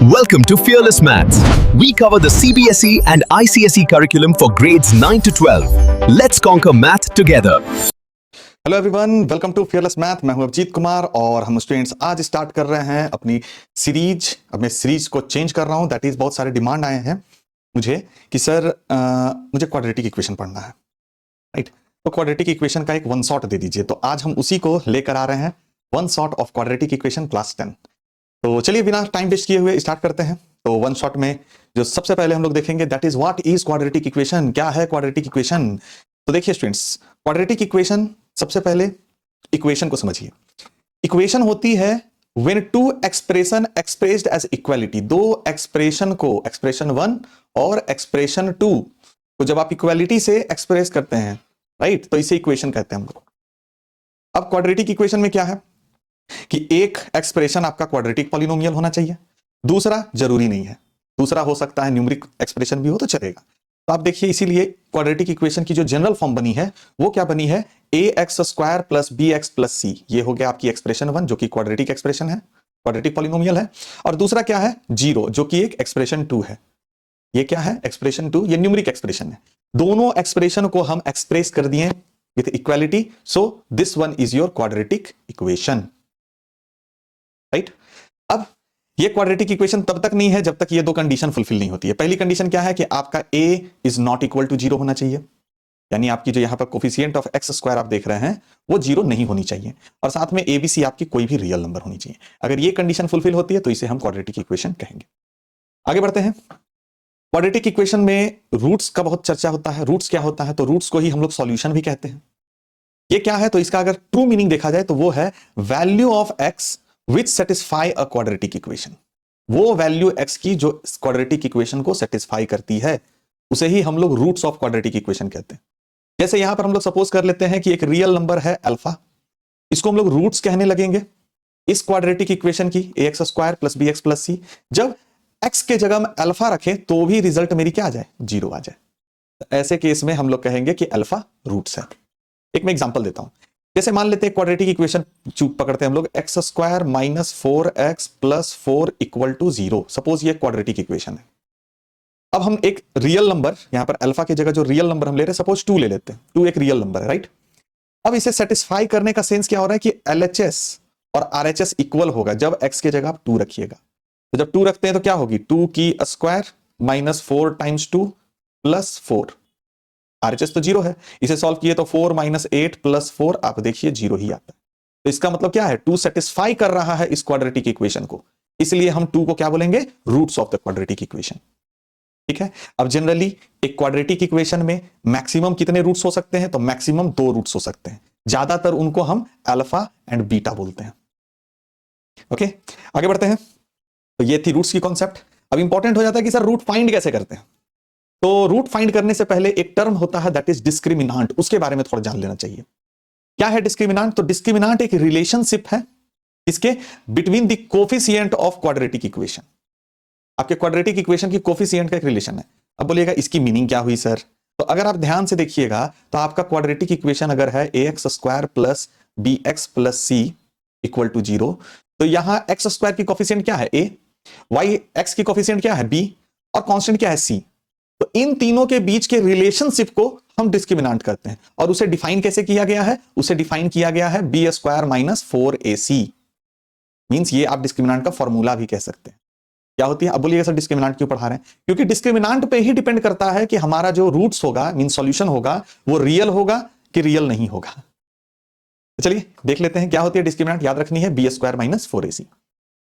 Welcome to Fearless Maths. We cover the CBSE and ICSE curriculum for grades 9 to 12. Let's conquer math together. Hello everyone, welcome to fearless math. मैं हूं अभिजीत कुमार और हम students आज start कर रहे हैं अपनी सीरीज। अब मैं सीरीज को चेंज कर रहा हूं, दैट इज बहुत सारे डिमांड आए हैं मुझे कि सर मुझे क्वाड्रेटिक इक्वेशन पढ़ना है, राइट? तो क्वाड्रेटिक इक्वेशन का एक वन शॉट दे दीजिए। तो आज हम उसी को लेकर आ रहे हैं, one shot of quadratic equation class 10। तो चलिए बिना टाइम वेस्ट किए हुए स्टार्ट करते हैं। तो वन शॉट में जो सबसे पहले हम लोग देखेंगे that is what is quadratic equation. क्या है क्वाड्रेटिक इक्वेशन? तो देखिए स्टूडेंट्स, क्वाड्रेटिक इक्वेशन, सबसे पहले इक्वेशन को समझिए। इक्वेशन होती है when two expression expressed as equality. दो एक्सप्रेशन को, एक्सप्रेशन 1 और एक्सप्रेशन 2 को जब आप इक्वालिटी से एक्सप्रेस करते हैं, राइट, तो इसे इक्वेशन कहते हैं हम लोग। अब क्वाड्रेटिक इक्वेशन में क्या है कि एक एक्सप्रेशन आपका क्वाड्रेटिक पॉलिनोमियल होना चाहिए, दूसरा जरूरी नहीं है, दूसरा हो सकता है न्यूमेरिक एक्सप्रेशन भी हो तो चलेगा। तो आप देखिए, इसीलिए क्वाड्रेटिक इक्वेशन की जो जनरल फॉर्म बनी है वो क्या बनी है, ax² plus bx plus c। ये हो गया आपकी एक्सप्रेशन 1 जो कि क्वाड्रेटिक एक्सप्रेशन है, क्वाड्रेटिक पॉलिनोमियल है। और दूसरा क्या है, 0 जो कि एक एक्सप्रेशन 2 है। ये क्या है, एक्सप्रेशन 2, ये न्यूमेरिक एक्सप्रेशन है। दोनों एक्सप्रेशन को हम एक्सप्रेस कर दिए with equality, so this one is your quadratic equation, right? अब ये क्वाड्रेटिक इक्वेशन तब तक नहीं है जब तक ये दो कंडीशन फुलफिल नहीं होती है। पहली कंडीशन क्या है कि आपका a is not equal to 0 होना चाहिए, यानी आपकी जो यहां पर कोफिशिएंट ऑफ x² आप देख रहे हैं वो 0 नहीं होनी चाहिए, और साथ में ABC आपकी कोई भी रियल नंबर होनी चाहिए। अगर ये कंडीशन फुलफिल होती है तो इसे हम क्वाड्रेटिक इक्वेशन कहेंगे। आगे बढ़ते हैं। क्वाड्रेटिक इक्वेशन में रूट्स का बहुत चर्चा होता है। रूट्स क्या होता है, तो रूट्स को ही हम लोग सॉल्यूशन भी कहते हैं। ये क्या है, तो इसका अगर ट्रू मीनिंग देखा जाए तो वो है value of x which satisfy a quadratic equation. वो वैल्यू x की जो क्वाड्रेटिक इक्वेशन को सेटिस्फाई करती है उसे ही हम लोग रूट्स ऑफ क्वाड्रेटिक इक्वेशन कहते हैं। जैसे यहां पर हम लोग सपोज कर लेते हैं कि एक रियल नंबर है अल्फा, इसको हम लोग रूट्स कहने लगेंगे इस क्वाड्रेटिक इक्वेशन की, ax² plus bx plus c। जब x के जगह में अल्फा रखें तो भी रिजल्ट मेरी क्या आ जाए, 0 आ जाए। तो ऐसे केस में हम लोग कहेंगे कि अल्फा रूट्स है। एक मैं एग्जांपल देता हूं। जैसे मान लेते हैं क्वाड्रेटिक इक्वेशन पकड़ते हैं हम लोग, x² minus 4x plus 4 equal to 0। Suppose ये क्वाड्रेटिक इक्वेशन है। अब हम एक रियल नंबर, यहां पर अल्फा की जगह जो रियल नंबर हम ले रहे हैं, सपोज 2 ले लेते हैं। 2 एक रियल नंबर है, राइट? अब इसे सेटिस्फाई करने का सेंस क्या हो रहा है कि LHS और RHS इक्वल होगा जब x के जगह आप 2 रखिएगा। तो जब 2 रखते हैं तो क्या होगी, 2 की square minus 4 times 2 plus 4। RHS तो 0 है, इसे सॉल्व किए तो 4 माइनस 8 प्लस 4, आप देखिए 0 ही आता है। तो इसका मतलब क्या है, 2 सेटिस्फाई कर रहा है इस क्वाड्रेटिक इक्वेशन को, इसलिए हम 2 को क्या बोलेंगे, roots of the quadratic equation. ठीक है। अब जनरली एक क्वाड्रेटिक इक्वेशन में मैक्सिमम कितने रूट्स हो सकते हैं, तो मैक्सिमम 2 रूट्स हो सकते हैं। ज्यादातर उनको हम अल्फा एंड बीटा बोलते हैं। ओके, आगे बढ़ते हैं। तो ये थी रूट्स की कॉन्सेप्ट। अब इंपॉर्टेंट हो जाता है कि सर रूट फाइंड कैसे करते हैं। तो रूट फाइंड करने से पहले एक टर्म होता है दैट इज डिस्क्रिमिनांट, उसके बारे में थोड़ा जान लेना चाहिए। क्या है डिस्क्रिमिनांट? तो डिस्क्रिमिनांट एक रिलेशनशिप है इसके between the coefficient of quadratic equation. आपके क्वाड्रेटिक इक्वेशन की कोफिशिएंट का एक रिलेशन है। अब बोलिएगा इसकी मीनिंग क्या हुई सर? तो अगर आप ध्यान से देखिएगा तो आपका क्वाड्रेटिक इक्वेशन अगर है ax² plus bx plus c equal to 0, तो यहां x² की कोफिशिएंट क्या है, a, x की कोफिशिएंट क्या है, b, और कांस्टेंट क्या है, c। तो इन तीनों के बीच के रिलेशनशिप को हम डिस्क्रिमिनांट करते हैं। और उसे डिफाइन कैसे किया गया है, उसे डिफाइन किया गया है b² माइनस 4ac। मींस ये आप डिस्क्रिमिनांट का फॉर्मूला भी कह सकते हैं। क्या होती है? अब बोलिएगा सर डिस्क्रिमिनांट क्यों पढ़ा रहे हैं? क्योंकि डिस्क्रिमिनांट पे ही डिपेंड करता है कि हमारा जो रूट्स होगा, मीन सॉल्यूशन होगा, वो रियल होगा कि रियल नहीं होगा। तो चलिए देख लेते हैं क्या होती है डिस्क्रिमिनांट। याद रखनी है b² माइनस 4ac।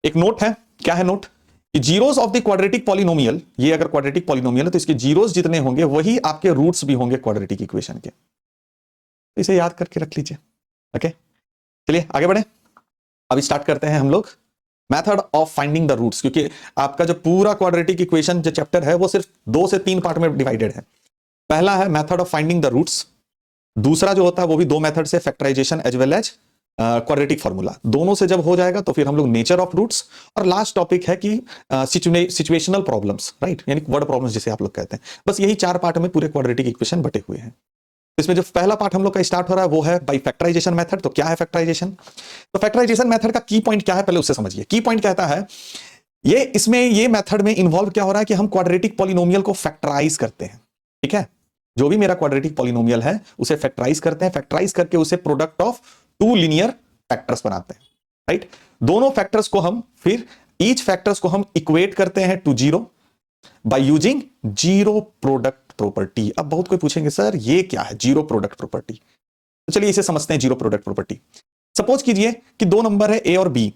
एक नोट है, क्या है note, zeros of the quadratic polynomial, ये अगर क्वाड्रेटिक पॉलिनोमियल है तो इसके जीरोस जितने होंगे वही आपके रूट्स भी होंगे क्वाड्रेटिक इक्वेशन के। तो इसे याद करके रख लीजिए। ओके, चलिए आगे बढ़े। अब स्टार्ट करते हैं हम लोग method of finding the roots, क्योंकि आपका जो पूरा क्वाड्रेटिक इक्वेशन जो चैप्टर है वो सिर्फ 2 से 3 पार्ट में डिवाइडेड है। पहला है method of finding the roots, दूसरा जो होता है वो भी 2 मेथड से, factorization as well as quadratic formula. दोनों से जब हो जाएगा तो फिर हम लोग नेचर ऑफ रूट्स, और लास्ट टॉपिक है कि सिचुएशनल प्रॉब्लम्स, राइट, यानी वर्ड प्रॉब्लम्स जिसे आप लोग कहते हैं। बस यही 4 पार्ट में पूरे क्वाड्रेटिक इक्वेशन बटे हुए हैं। इसमें जो पहला पार्ट हम लोग का स्टार्ट हो रहा है वो है बाय फैक्टराइजेशन मेथड। तो क्या है फैक्टराइजेशन? तो फैक्टराइजेशन मेथड का की पॉइंट क्या है, पहले उससे समझिए। की पॉइंट कहता है ये इसमें ये मेथड में इन्वॉल्व क्या हो रहा है कि हम क्वाड्रेटिक पॉलिनोमियल को फैक्टराइज करते हैं, ठीक है। जो भी मेरा क्वाड्रेटिक पॉलिनोमियल है उसे फैक्टराइज करते हैं, फैक्टराइज करके उसे product of two linear factors बनाते हैं, राइट। दोनों फैक्टर्स को हम फिर ईच फैक्टर्स को हम इक्वेट करते हैं to zero by using zero product property. अब बहुत कोई पूछेंगे सर ये क्या है जीरो प्रोडक्ट प्रॉपर्टी, तो चलिए इसे समझते हैं जीरो प्रोडक्ट प्रॉपर्टी। सपोज कीजिए कि दो नंबर है ए और बी,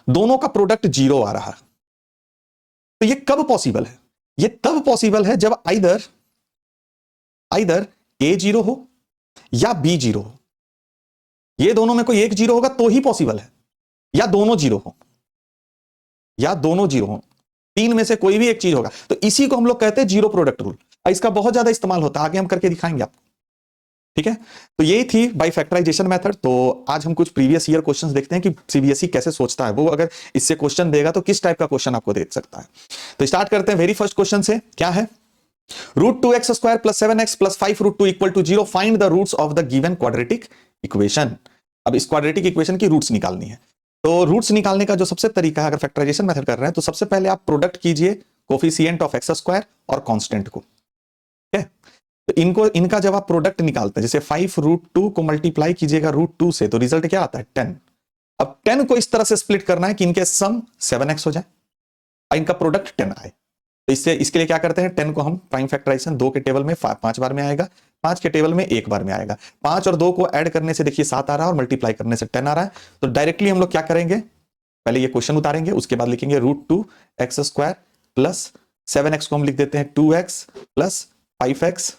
दोनों का प्रोडक्ट जीरो आ रहा है, तो ये कब पॉसिबल है? ये तब पॉसिबल है जब आइदर ए जीरो हो या बी जीरो हो। ये दोनों में कोई एक जीरो होगा तो ही पॉसिबल है, या दोनों जीरो हो, या दोनों जीरो हो, तीन में से कोई भी एक चीज होगा। तो इसी को हम लोग कहते हैं जीरो प्रोडक्ट रूल। इसका बहुत ज्यादा इस्तेमाल होता है, आगे हम करके दिखाएंगे आपको, ठीक है। तो यही थी बाय फैक्टराइजेशन मेथड। तो आज हम कुछ प्रीवियस ईयर क्वेश्चंस देखते हैं कि सीबीएसई कैसे सोचता है, वो अगर इससे क्वेश्चन देगा तो किस टाइप का क्वेश्चन आपको दे सकता है। तो स्टार्ट करते हैं वेरी फर्स्ट क्वेश्चन से। क्या है? Root two x square plus 7x plus 5 root two equal to 0, find the roots of the given quadratic equation. अब इस क्वाड्रेटिक इक्वेशन की रूट्स निकालनी है। तो रूट्स निकालने का जो सबसे तरीका है, अगर फैक्टराइजेशन मेथड कर रहे हैं तो सबसे पहले आप प्रोडक्ट कीजिए कोफिशिएंट ऑफ एक्स स्क्वायर और कांस्टेंट को, ठीक है। तो इनका जब आप प्रोडक्ट निकालते हैं, जैसे 5 रूट टू को मल्टीप्लाई कीजिएगा रूट टू से, तो रिजल्ट क्या आता है 10। अब 10 को इस तरह से स्प्लिट करना है कि इनके सम 7x हो जाए और इनका प्रोडक्ट 10 आए। तो इससे इसके लिए क्या करते हैं, 10 को हम प्राइम फैक्टराइजेशन 2 के टेबल में 5 बार में आएगा, 5 के टेबल में 1 बार में आएगा। 5 और 2 को ऐड करने से देखिए 7 आ रहा है और मल्टीप्लाई करने से 10 आ रहा है। तो डायरेक्टली हम लोग क्या करेंगे, पहले ये क्वेश्चन उतारेंगे, उसके बाद लिखेंगे root two x square plus 7x को हम लिख देते हैं 2x plus 5x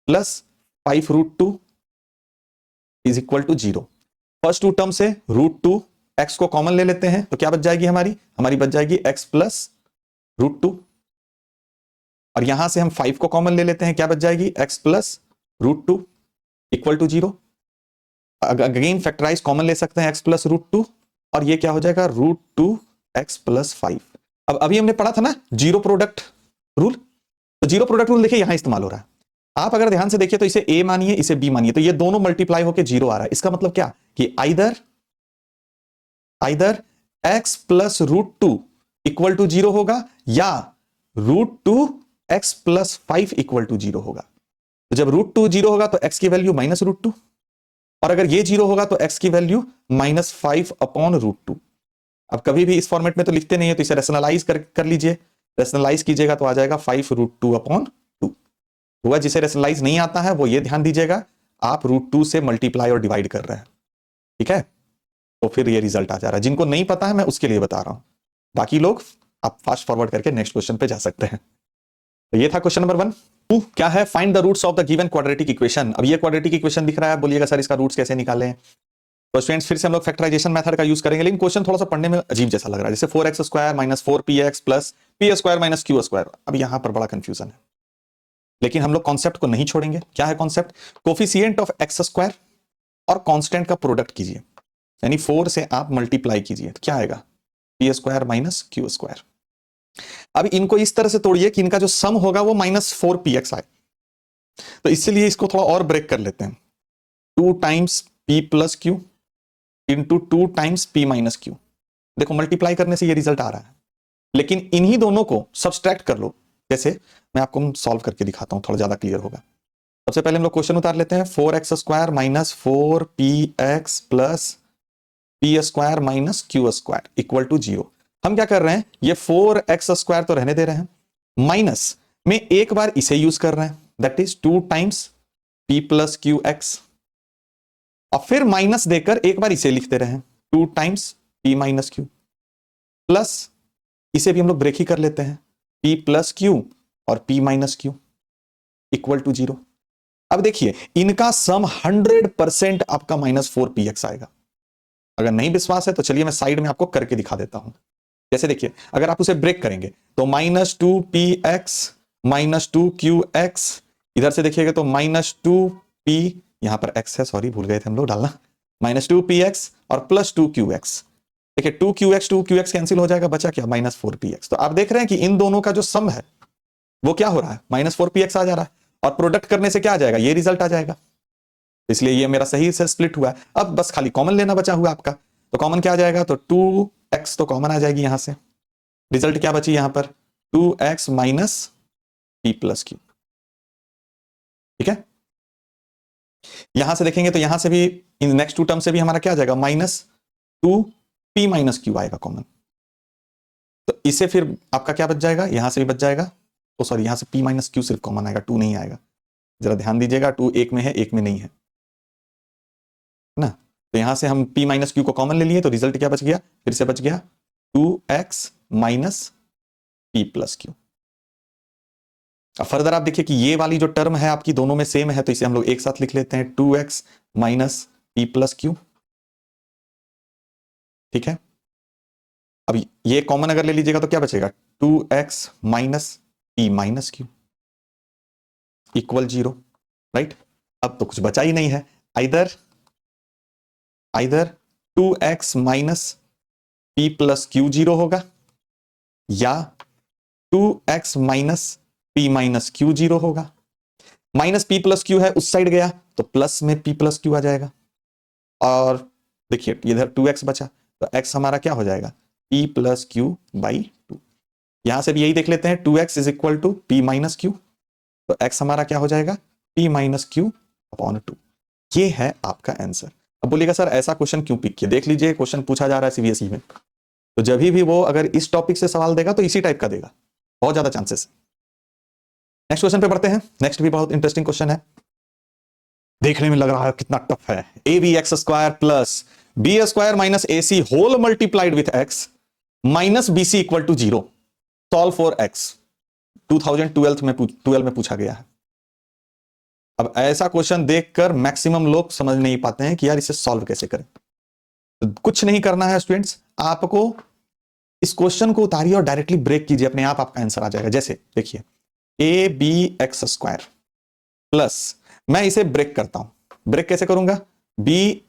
plus 5 root two is equal to 0। First two term से रूट टू एक्स को कॉमन ले लेते हैं, तो क्या बच जाएगी हमारी बच जाएगी x प्लस रूट टू, और यहां से हम 5 को कॉमन ले लेते हैं, क्या बच जाएगी x plus root two equal to 0। Again factorize common ले सकते हैं x प्लस रूट टू, और ये क्या हो जाएगा रूट टू एक्स प्लस 5। अब अभी हमने पढ़ा था ना जीरो प्रोडक्ट रूल, तो जीरो प्रोडक्ट रूल देखिए यहां इस्तेमाल हो रहा है। आप अगर ध्यान से देखिए तो इसे a मानिए इसे b मानिए, तो ये दोनों मल्टीप्लाई होकर 0 आ रहा है। इसका मतलब क्या कि either x plus root two equal to 0 होगा या root two x plus 5 equal to 0 होगा। तो जब रूट टू 0 होगा तो x की वैल्यू माइनस रूट टू, और अगर ये 0 होगा तो x की value minus 5 upon root two. अब कभी भी इस फॉर्मेट में तो लिखते नहीं है, तो इसे रेशनलाइज कर लीजिए। रेशनलाइज कीजिएगा तो आ जाएगा 5 रूट टू अपॉन टू। हुआ जिसे रेशनलाइज नहीं आता है वो ये ध्यान दीजिएगा, आप रूट टू से मल्टीप्लाई और डिवाइड कर रहे हैं, ठीक है। तो फिर ये रिजल्ट आ जा रहा है। जिनको नहीं पता है मैं उसके लिए बता रहा हूं, बाकी लोग आप फास्ट फॉरवर्ड करके नेक्स्ट क्वेश्चन पे जा सकते हैं। तो ये था क्वेश्चन नंबर 1। क्या है? Find the roots of the given quadratic equation. अब ये क्वाड्रेटिक इक्वेशन दिख रहा है, बोलिएगा सर इसका रूट्स कैसे निकालें। तो स्टूडेंट्स फिर से हम लोग फैक्टराइजेशन मेथड का यूज करेंगे, लेकिन क्वेश्चन थोड़ा सा पढ़ने में अजीब जैसा लग रहा है, जैसे 4x square minus 4px plus p square minus q square. अब यहां पर बड़ा कंफ्यूजन है, लेकिन हम लोग कॉन्सेप्ट को नहीं छोड़ेंगे। क्या है concept? Coefficient of x square और कांस्टेंट का प्रोडक्ट कीजिए, यानी 4 से आप मल्टीप्लाई कीजिए तो क्या आएगा p square minus q square. अब इनको इस तरह से तोड़िए कि इनका जो सम होगा वो माइनस 4px आए। तो इसलिए इसको थोड़ा और ब्रेक कर लेते हैं, 2 times p plus q into 2 times p minus q। देखो मल्टीप्लाई करने से ये रिजल्ट आ रहा है, लेकिन इन्हीं दोनों को सब्सट्रैक्ट कर लो। जैसे मैं आपको सॉल्व करके दिखाता हूं, थोड़ा ज्यादा क्लियर होगा। सबसे पहले हम लोग क्वेश्चन उतार लेते हैं, 4x square minus 4px plus p square minus q square equal to 0। हम क्या कर रहे हैं, ये 4x स्क्वायर तो रहने दे रहे हैं, माइनस में एक बार इसे यूज कर रहे हैं, that is 2 times p plus Q x, और फिर माइनस देकर एक बार इसे लिखते रहे 2 times p minus Q, plus इसे भी हम लोग ब्रेक ही कर लेते हैं p प्लस क्यू और p minus q equal to 0। अब देखिए इनका सम 100% आपका माइनस 4px आएगा। अगर नहीं विश्वास है तो चलिए मैं साइड में आपको करके दिखा देता हूं। जैसे देखिए अगर आप उसे ब्रेक करेंगे तो माइनस 2px माइनस 2qx, इधर से देखिएगा तो माइनस 2p, यहां पर x है, सॉरी भूल गए थे हम लोग डालना, माइनस 2px और प्लस 2qx। देखिए 2qx कैंसिल हो जाएगा, बचा क्या माइनस 4px। तो आप देख रहे हैं कि इन दोनों का जो सम है वो क्या हो रहा है, माइनस 4px आ जा रहा है, और प्रोडक्ट करने से क्या आ जाएगा, ये रिजल्ट आ जाएगा। इसलिए ये मेरा सही से स्प्लिट हुआ है। अब बस खाली कॉमन लेना बचा हुआ आपका, तो कॉमन क्या आ जाएगा, तो 2x तो कॉमन आ जाएगी यहां से, रिजल्ट क्या बची यहां पर, 2x minus P plus Q. ठीक है, यहां से देखेंगे तो यहां से भी इन नेक्स्ट टू टर्म से भी हमारा क्या आ जाएगा, -2p माइनस क्यू आएगा कॉमन। तो इसे फिर आपका क्या बच जाएगा, यहां से भी बच जाएगा, तो सॉरी यहां से p माइनस क्यू सिर्फ कॉमन आएगा, 2 नहीं आएगा। जरा ध्यान दीजिएगा, 2 एक में है, एक में नहीं है ना। तो यहां से हम p माइनस क्यू को कॉमन ले लिए, तो रिजल्ट क्या बच गया, फिर से बच गया 2x minus P plus Q. अब फर्दर आप देखिए कि ये वाली जो टर्म है आपकी दोनों में सेम है, तो इसे हम लोग एक साथ लिख लेते हैं, 2x minus P plus Q. ठीक है, अब ये कॉमन अगर ले लीजिएगा तो क्या बचेगा, 2x minus P minus q equal 0, right. अब तो कुछ बचा ही नहीं है, either 2x minus P plus Q 0 होगा, या 2x minus P minus Q 0 होगा। माइनस पी प्लस क्यू है, उस साइड गया तो प्लस में पी प्लस क्यू आ जाएगा, और देखिए इधर 2x बचा, तो x हमारा क्या हो जाएगा, p प्लस क्यू बाई 2। यहां से भी यही देख लेते हैं, 2x is equal to p minus q, तो x हमारा क्या हो जाएगा, p माइनस क्यू अपॉन 2। ये है आपका आंसर। अब बोलिएगा सर ऐसा क्वेश्चन क्यों पिक किया, देख लीजिए क्वेश्चन पूछा जा रहा है सीबीएसई में, तो जब भी वो अगर इस टॉपिक से सवाल देगा तो इसी टाइप का देगा, बहुत ज्यादा चांसेस। नेक्स्ट क्वेश्चन पे बढ़ते हैं। नेक्स्ट भी बहुत इंटरेस्टिंग क्वेश्चन है, देखने में लग रहा है कितना टफ है। A b x square plus b square minus a c whole multiplied with x minus b c equal to 0, solve for x. 2012 में पूछा गया है। अब ऐसा क्वेश्चन देखकर मैक्सिमम लोग समझ नहीं पाते हैं कि यार इसे सॉल्व कैसे करें। तो कुछ नहीं करना है स्टूडेंट्स, आपको इस क्वेश्चन को उतारिए और डायरेक्टली ब्रेक कीजिए, अपने आप आपका आंसर आ जाएगा। जैसे देखिए, a b x square plus, मैं इसे ब्रेक करता हूं, ब्रेक कैसे करूंगा, बी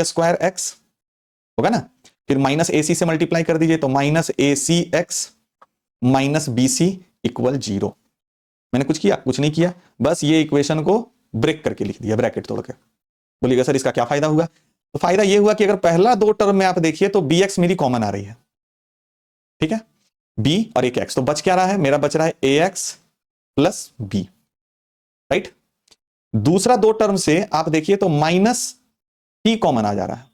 स्क्वायर एक्स होगा ना, फिर माइनस ए सी से मल्टीप्लाई कर दीजिए, तो minus a c x minus b c equal 0। मैंने कुछ किया, कुछ नहीं किया, बस ये इक्वेशन को ब्रेक करके लिख दिया, ब्रैकेट तोड़ के। बोलिएगा सर इसका क्या फायदा हुआ, तो फायदा ये हुआ कि अगर पहला दो टर्म में आप देखिए तो बी एक्स मेरी कॉमन आ रही है, ठीक है, बी और एक एक्स, तो बच क्या रहा है, मेरा बच रहा है ए एक्स प्लस बी, राइट। दूसरा दो टर्म से आप देखिए तो माइनस सी कॉमन आ जा रहा है,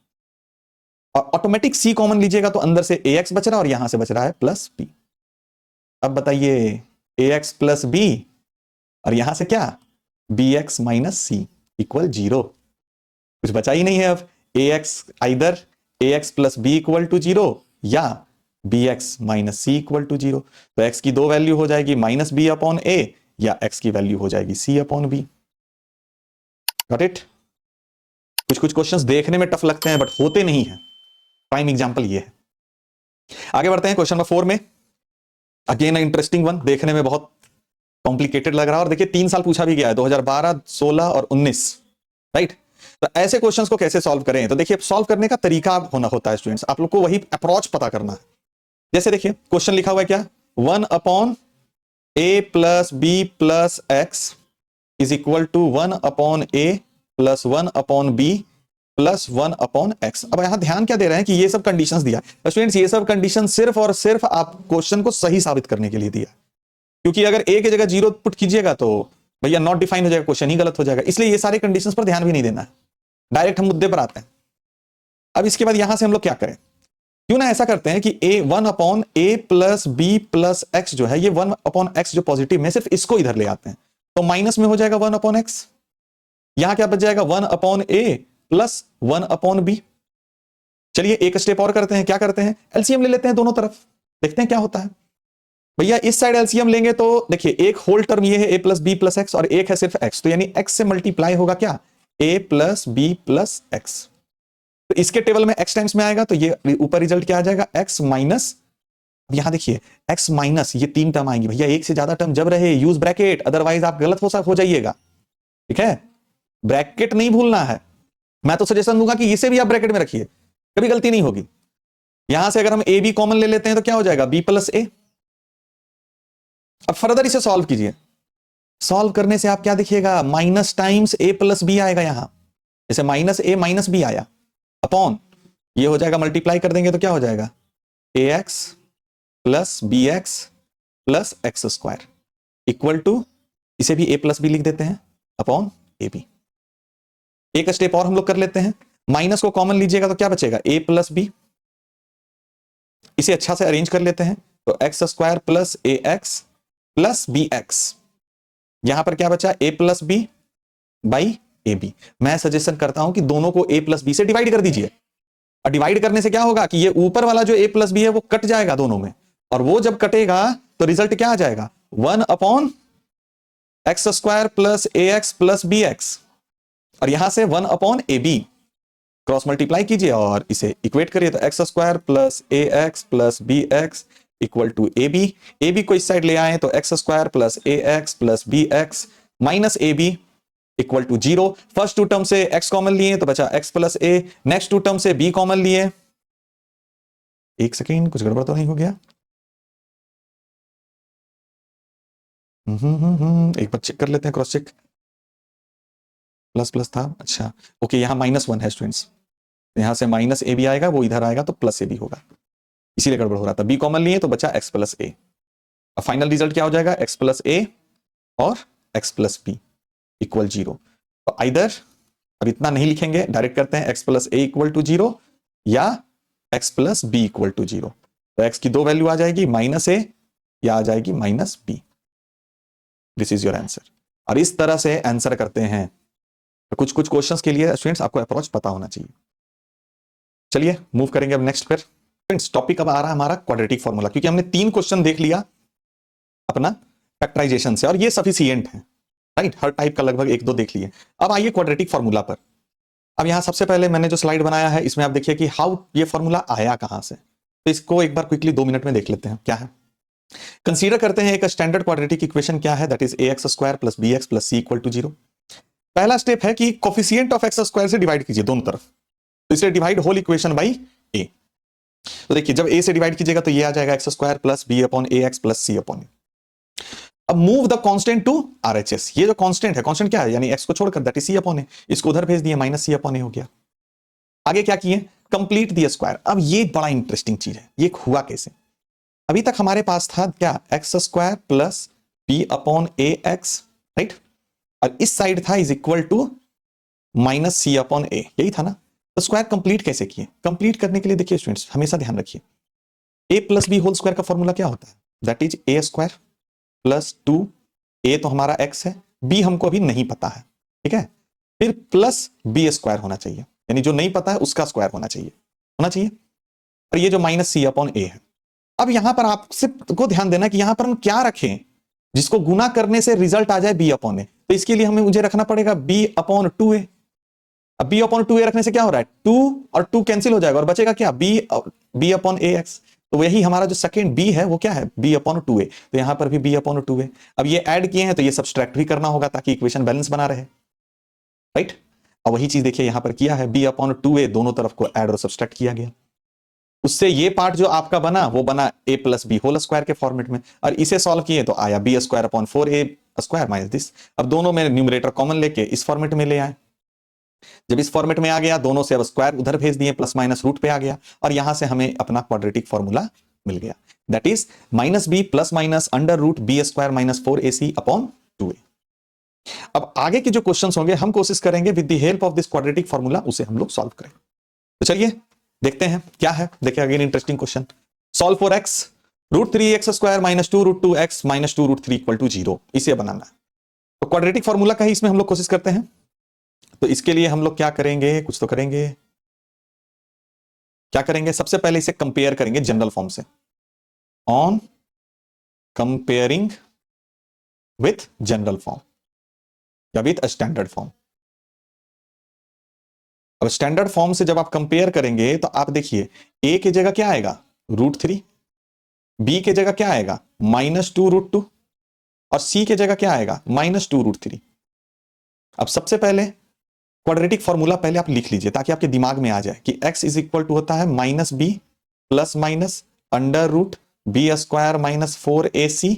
और ऑटोमेटिक सी कॉमन लीजिएगा तो अंदर से ए एक्स बच रहा है और यहां से बच रहा है प्लस बी। अब बताइए, ए एक्स प्लस बी और यहां से क्या, b x minus c equal 0, कुछ बचा ही नहीं है। अब a x, either a x plus b equal to 0 या b x minus c equal to 0। तो एक्स की दो वैल्यू हो जाएगी, माइनस बी अपॉन ए, या एक्स की वैल्यू हो जाएगी सी अपॉन बी। Got it. कुछ कुछ क्वेश्चंस देखने में टफ लगते हैं बट होते नहीं है, प्राइम एग्जांपल ये है। आगे बढ़ते हैं क्वेश्चन नंबर 4 में। अगेन इंटरेस्टिंग वन, देखने में बहुत कॉम्प्लिकेटेड लग रहा है, और देखिए 3 साल पूछा भी गया है, 2012, 16 और 19, राइट। तो ऐसे क्वेश्चंस को कैसे सॉल्व करें, तो देखिए सॉल्व करने का तरीका होता है स्टूडेंट्स, आप लोग को वही अप्रोच पता करना है। जैसे देखिए क्वेश्चन लिखा हुआ है क्या, 1 upon a plus b plus x is equal to 1 upon a plus 1 upon b plus 1 upon x. अब यहां ध्यान क्या दे रहे हैं कि ये सब कंडीशंस दिया है स्टूडेंट्स, ये सब कंडीशन सिर्फ और सिर्फ आप क्वेश्चन को सही साबित करने के लिए दिया, क्योंकि अगर ए की जगह 0 पुट कीजिएगा तो भैया नॉट डिफाइन हो जाएगा, क्वेश्चन ही गलत हो जाएगा। इसलिए ये सारे कंडीशंस पर ध्यान भी नहीं देना है, डायरेक्ट हम मुद्दे पर आते हैं। अब इसके बाद यहां से हम लोग क्या करें, क्यों ना ऐसा करते हैं कि ए 1 upon a plus b plus x जो है, ये 1 अपॉन एक्स जो पॉजिटिव में, सिर्फ इसको इधर ले आते हैं, तो माइनस में हो जाएगा 1 अपॉन एक्स। यहां क्या बच जाएगा, 1 upon a plus 1 upon B. चलिए एक स्टेप और करते हैं, क्या करते हैं, एलसीएम ले लेते हैं दोनों तरफ, देखते हैं क्या होता है। भैया इस साइड एलसीएम लेंगे तो देखिए एक होल टर्म ये है ए प्लस बी प्लस एक्स, और एक है सिर्फ एक्स, तो यानी एक्स से मल्टीप्लाई होगा क्या, ए प्लस बी प्लस एक्स। तो इसके टेबल में एक्स टाइम्स में आएगा, तो ये ऊपर रिजल्ट क्या आ जाएगा, एक्स माइनस, यहां देखिए एक्स माइनस, ये 3 टर्म आएंगी। भैया एक से ज्यादा टर्म जब रहे यूज ब्रैकेट, अदरवाइज आप गलत हो जाइएगा, ठीक है, ब्रैकेट नहीं भूलना है। मैं तो सजेशन दूंगा कि इसे भी आप ब्रैकेट में रखिए, कभी गलती नहीं होगी। यहां से अगर हम ए बी कॉमन ले लेते हैं तो क्या हो जाएगा, बी प्लस ए। अब फर्दर इसे सॉल्व कीजिए, सॉल्व करने से आप क्या देखिएगा, माइनस टाइम्स ए प्लस बी आएगा, यहां जैसे माइनस ए माइनस बी आया, अपॉन ये हो जाएगा, मल्टीप्लाई कर देंगे तो क्या हो जाएगा, a x plus b x plus x square equal to, इसे भी ए प्लस बी लिख देते हैं, अपॉन ए बी। एक स्टेप और हम लोग कर लेते हैं, माइनस को कॉमन लीजिएगा तो क्या बचेगा, ए प्लस बी। इसे अच्छा से अरेंज कर लेते हैं, तो x square plus a x plus b x, यहां पर क्या बचा, a plus b by a b. मैं सजेशन करता हूं कि दोनों को ए प्लस बी से डिवाइड कर दीजिए, और डिवाइड करने से क्या होगा कि ये ऊपर वाला जो ए प्लस बी है वो कट जाएगा दोनों में, और वो जब कटेगा तो रिजल्ट क्या आ जाएगा, 1 upon x square plus a x plus b x, और यहां से 1 upon a b. Cross multiply कीजिए और इसे इक्वेट करिए, तो x square plus a x plus b x equal to a b. A b को इस साइड ले आए तो x square plus a x plus b x minus a b equal to 0। First two term से x common लिए तो बचा x plus a, next two term से b कॉमन लिए, एक सेकेंड कुछ गड़बड़ तो नहीं हो गया, एक बार चेक कर लेते हैं, क्रॉस चेक, प्लस प्लस था, अच्छा ओके, यहां -1 है स्टूडेंट्स, यहां से माइनस ए बी आएगा, वो इधर आएगा तो प्लस ए बी होगा, इसीलिए गड़बड़ हो रहा था। b कॉमन लिए तो बचा x प्लस ए, अब फाइनल रिजल्ट क्या हो जाएगा, x प्लस ए और x प्लस बी इक्वल 0। तो आइदर, अब इतना नहीं लिखेंगे, डायरेक्ट करते हैं, x plus a equal to 0 या x plus b equal to 0। तो x की दो वैल्यू आ जाएगी, माइनस ए या आ जाएगी minus b. This is your answer. और इस तरह से आंसर करते हैं। तो कुछ कुछ क्वेश्चंस के लिए स्टूडेंट्स आपको अप्रोच पता होना चाहिए। चलिए मूव करेंगे अब नेक्स्ट पर। फ्रेंड्स टॉपिक अब आ रहा है हमारा क्वाड्रेटिक फॉर्मूला, क्योंकि हमने 3 क्वेश्चन देख लिया अपना फैक्टराइजेशन से, और ये सफिशिएंट है, राइट, हर टाइप का लगभग 1-2 देख लिए। अब आइए क्वाड्रेटिक फॉर्मूला पर। अब यहां सबसे पहले मैंने जो स्लाइड बनाया है, इसमें आप देखिए कि हाउ ये फॉर्मूला आया कहां से। तो इसको एक बार क्विकली 2 मिनट में देख लेते हैं क्या है। कंसीडर करते हैं एक स्टैंडर्ड क्वाड्रेटिक इक्वेशन क्या है, that is a x square plus b x plus c equal to 0। पहला स्टेप है कि कोफिशिएंट ऑफ एक्स स्क्वायर से डिवाइड कीजिए दोनों तरफ, तो इसे divide whole equation by a. तो देखिए जब ए से डिवाइड कीजिएगा तो ये आ जाएगा x square plus b upon a x plus c upon a. अब move the constant to RHS, ये जो कांस्टेंट है, कांस्टेंट क्या है, यानी एक्स को छोड़कर, दैट इज सी अपॉन ए, इसको उधर भेज दिए, माइनस सी अपॉन ए हो गया। आगे क्या किए, कंप्लीट द स्क्वायर। अब ये बड़ा इंटरेस्टिंग चीज है, ये हुआ कैसे। अभी तक हमारे पास था क्या, x square plus b upon a x, right, और इस साइड था is equal to minus c upon a, यही था ना। तो स्क्वायर कंप्लीट कैसे किए, कंप्लीट करने के लिए देखिए स्टूडेंट्स हमेशा ध्यान रखिए, ए प्लस बी होल स्क्वायर का फॉर्मूला क्या होता है, that is A square plus 2, ए तो हमारा एक्स है, बी हमको अभी नहीं पता है, ठीक है, फिर प्लस बी स्क्वायर होना चाहिए, यानी जो नहीं पता है उसका स्क्वायर होना चाहिए, और ये जो माइनस सी अपॉन ए है। अब यहां पर आपसे को ध्यान देना कि यहां पर हम क्या रखें जिसको गुना करने से रिजल्ट आ जाए बी अपॉन ए। तो इसके लिए हमें मुझे रखना पड़ेगा बी अपॉन 2a। अब बी अपॉन 2a रखने से क्या हो रहा है, 2 और 2 कैंसिल हो जाएगा और बचेगा क्या, बी अपॉन ए एक्स। तो वही हमारा जो सेकंड बी है वो क्या है, बी अपॉन 2a। तो यहां पर भी बी अपॉन 2a। अब ये ऐड किए हैं तो ये सब्सट्रैक्ट भी करना होगा ताकि इक्वेशन बैलेंस बना रहे, राइट। अब वही चीज देखिए यहां पर किया है, बी अपॉन 2a, दोनों तरफ को ऐड और सब्सट्रैक्ट किया गया। उससे ये पार्ट जो आपका बना वो बना a plus b whole square के फॉर्मेट में, और इसे सॉल्व किए तो आया b square upon 4a square minus this. अब दोनों में न्यूमरेटर कॉमन लेके इस फॉर्मेट में ले आए। जब इस फॉर्मेट में आ गया, दोनों से अब स्क्वायर उधर भेज दिए, प्लस माइनस रूट पे आ गया, और यहां से हमें अपना क्वाड्रेटिक फॉर्मूला मिल गया, that is minus b plus minus under root b square minus 4ac upon 2a। अब आगे के जो क्वेश्चंस होंगे हम कोशिश करेंगे with the help of this quadratic formula उसे हम लोग सॉल्व करें। तो चलिए देखते हैं क्या है। देखिए again interesting question, solve for x root 3x square minus 2 root 2x minus 2 root 3 equal to 0, इसे बनाना है। तो क्वाड्रेटिक फॉर्मूला का ही इसमें हम लोग कोशिश करते हैं। तो इसके लिए हम लोग क्या करेंगे, कुछ तो करेंगे, क्या करेंगे, सबसे पहले इसे कंपेयर करेंगे जनरल फॉर्म से, on comparing with general form या विथ स्टैंडर्ड फॉर्म। अब स्टैंडर्ड फॉर्म से जब आप कंपेयर करेंगे तो आप देखिए a की जगह क्या आएगा, रूट 3, b की जगह क्या आएगा, माइनस 2 रूट 2, और c की जगह क्या आएगा, माइनस 2 रूट 3। अब सबसे पहले क्वाड्रेटिक फॉर्मूला पहले आप लिख लीजिए ताकि आपके दिमाग में आ जाए कि x इज इक्वल टू होता है minus b plus minus under root b square minus 4ac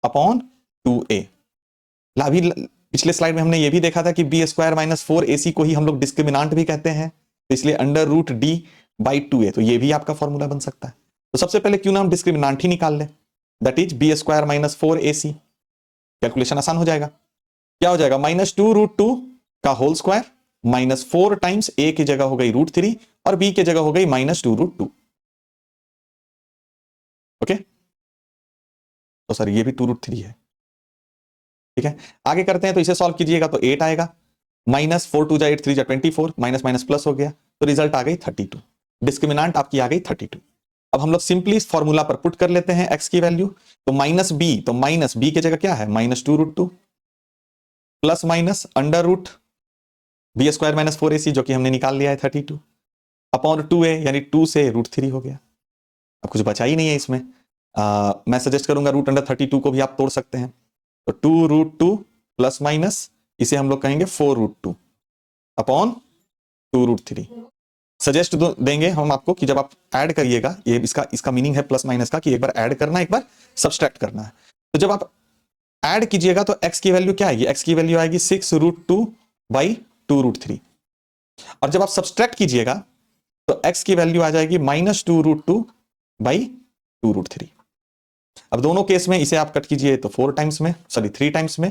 upon 2a। अभी पिछले स्लाइड में हमने ये भी देखा था कि बी स्क्वायर माइनस 4ac को ही हम लोग डिस्क्रिमिनांट भी कहते हैं, तो इसलिए under root D by 2a, तो ये भी आपका फॉर्मूला बन सकता है। तो सबसे पहले क्यों ना हम डिस्क्रिमिनांट ही निकाल लें, that is b square minus 4ac। Calculation आसान हो जाएगा। क्या हो जाएगा, -2√2 का whole square minus 4 times a की जगह हो गई √3 और b की जगह हो गई -2√2। ओके, तो सर ये भी 2√3 है। ठीक है, आगे करते हैं। तो इसे सॉल्व कीजिएगा तो 8 आएगा, -4 2 8 3 24, माइनस माइनस प्लस हो गया, तो रिजल्ट आ गई 32। डिस्क्रिमिनांट आपकी आ गई 32। अब हम लोग सिंपली इस फॉर्मूला पर पुट कर लेते हैं x की वैल्यू। तो -b, तो -b की जगह क्या है, -2√2 plus minus under root b square minus 4ac जो कि हमने निकाल लिया है 32 अपॉन 2a, यानी 2 से √3 हो गया। अब कुछ बचा ही नहीं है इसमें। मैं सजेस्ट करूंगा रूट अंडर 32 को भी आप तोड़ सकते हैं। तो 2√2 प्लस माइनस इसे हम लोग कहेंगे 4√2 अपॉन 2√3। सजेस्ट देंगे हम आपको कि जब आप ऐड करिएगा, ये इसका मीनिंग है प्लस माइनस का, कि एक बार ऐड करना, एक बार सब्सट्रैक्ट करना है। तो जब आप ऐड कीजिएगा तो x की वैल्यू क्या आएगी, x की वैल्यू आएगी 6√2 बाई 2√3। और जब आप सब्सट्रैक्ट कीजिएगा तो x की वैल्यू आ जाएगी -2√2 बाई 2√3। अब दोनों केस में इसे आप कट कीजिए तो 4 टाइम्स में, सॉरी 3 टाइम्स में।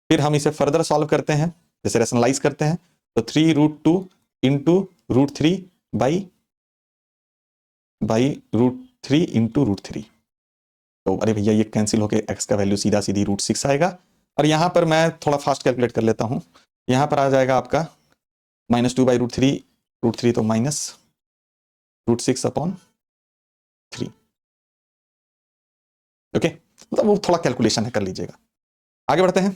फिर हम इसे फर्दर सॉल्व करते हैं, जैसे रेशनलाइज करते हैं, तो 3√2 इंटू √3 बाई √3 इंटू √3। तो अरे भैया ये कैंसिल होके x का वैल्यू सीधा सीधी √6 आएगा। और यहां पर मैं थोड़ा फास्ट कैलकुलेट कर लेता हूं, यहां पर आ जाएगा आपका -2 बाई √3 तो माइनस √6 अपॉन 3। ओके, मतलब वो थोड़ा कैलकुलेशन है, कर लीजिएगा। आगे बढ़ते हैं।